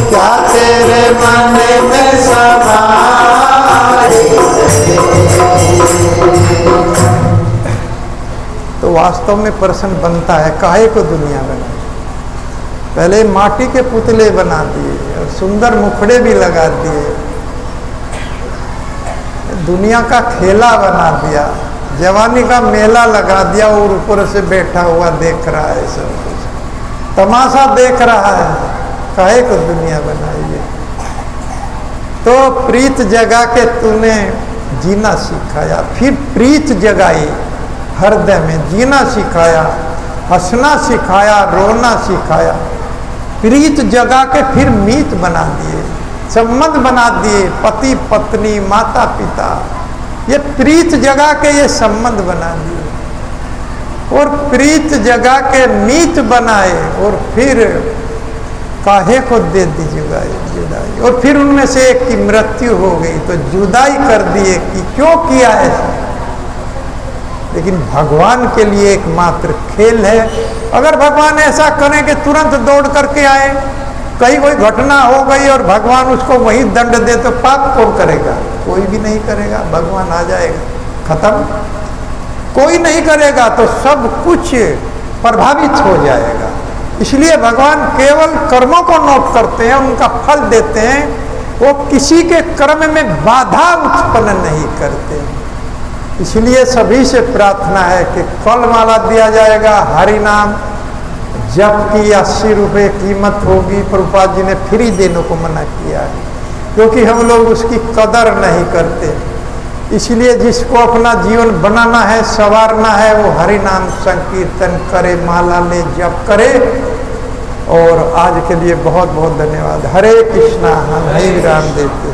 क्या तेरे मन में समाए। तो वास्तव में प्रश्न बनता है काहे को दुनिया बनाई। पहले माटी के पुतले बना दिए और सुंदर मुखड़े भी लगा दिए, दुनिया का खेला बना दिया, जवानी का मेला लगा दिया और ऊपर से बैठा हुआ देख रहा है, सब कुछ तमाशा देख रहा है। काहे को दुनिया बनाई है? तो प्रीत जगा के तूने जीना सिखाया, फिर प्रीत जगाई हृदय में, जीना सिखाया, हंसना सिखाया, रोना सिखाया, प्रीत जगा के फिर मीत बना दिए, संबंध बना दिए, पति पत्नी माता पिता, ये प्रीत जगा के ये संबंध बना दिए और प्रीत जगा के मीत बनाए और फिर काहे को दे दी जुदाई, और फिर उनमें से एक की मृत्यु हो गई तो जुदाई कर दिए कि क्यों किया ऐसा। लेकिन भगवान के लिए एकमात्र खेल है। अगर भगवान ऐसा करें कि तुरंत दौड़ करके आए, कहीं कोई घटना हो गई और भगवान उसको वहीं दंड दे तो पाप कौन करेगा? कोई भी नहीं करेगा, भगवान आ जाएगा, खत्म। कोई नहीं करेगा तो सब कुछ प्रभावित हो जाएगा। इसलिए भगवान केवल कर्मों को नोट करते हैं, उनका फल देते हैं, वो किसी के कर्म में बाधा उत्पन्न नहीं करते। इसलिए सभी से प्रार्थना है कि कल माला दिया जाएगा, हरि नाम जप की 80 रुपये कीमत होगी। प्रभुपाद जी ने फ्री देने को मना किया है क्योंकि हम लोग उसकी कदर नहीं करते। इसलिए जिसको अपना जीवन बनाना है, संवारना है, वो हरि नाम संकीर्तन करे, माला ले, जप करे। और आज के लिए बहुत बहुत धन्यवाद। हरे कृष्णा। हम हरि राम देते।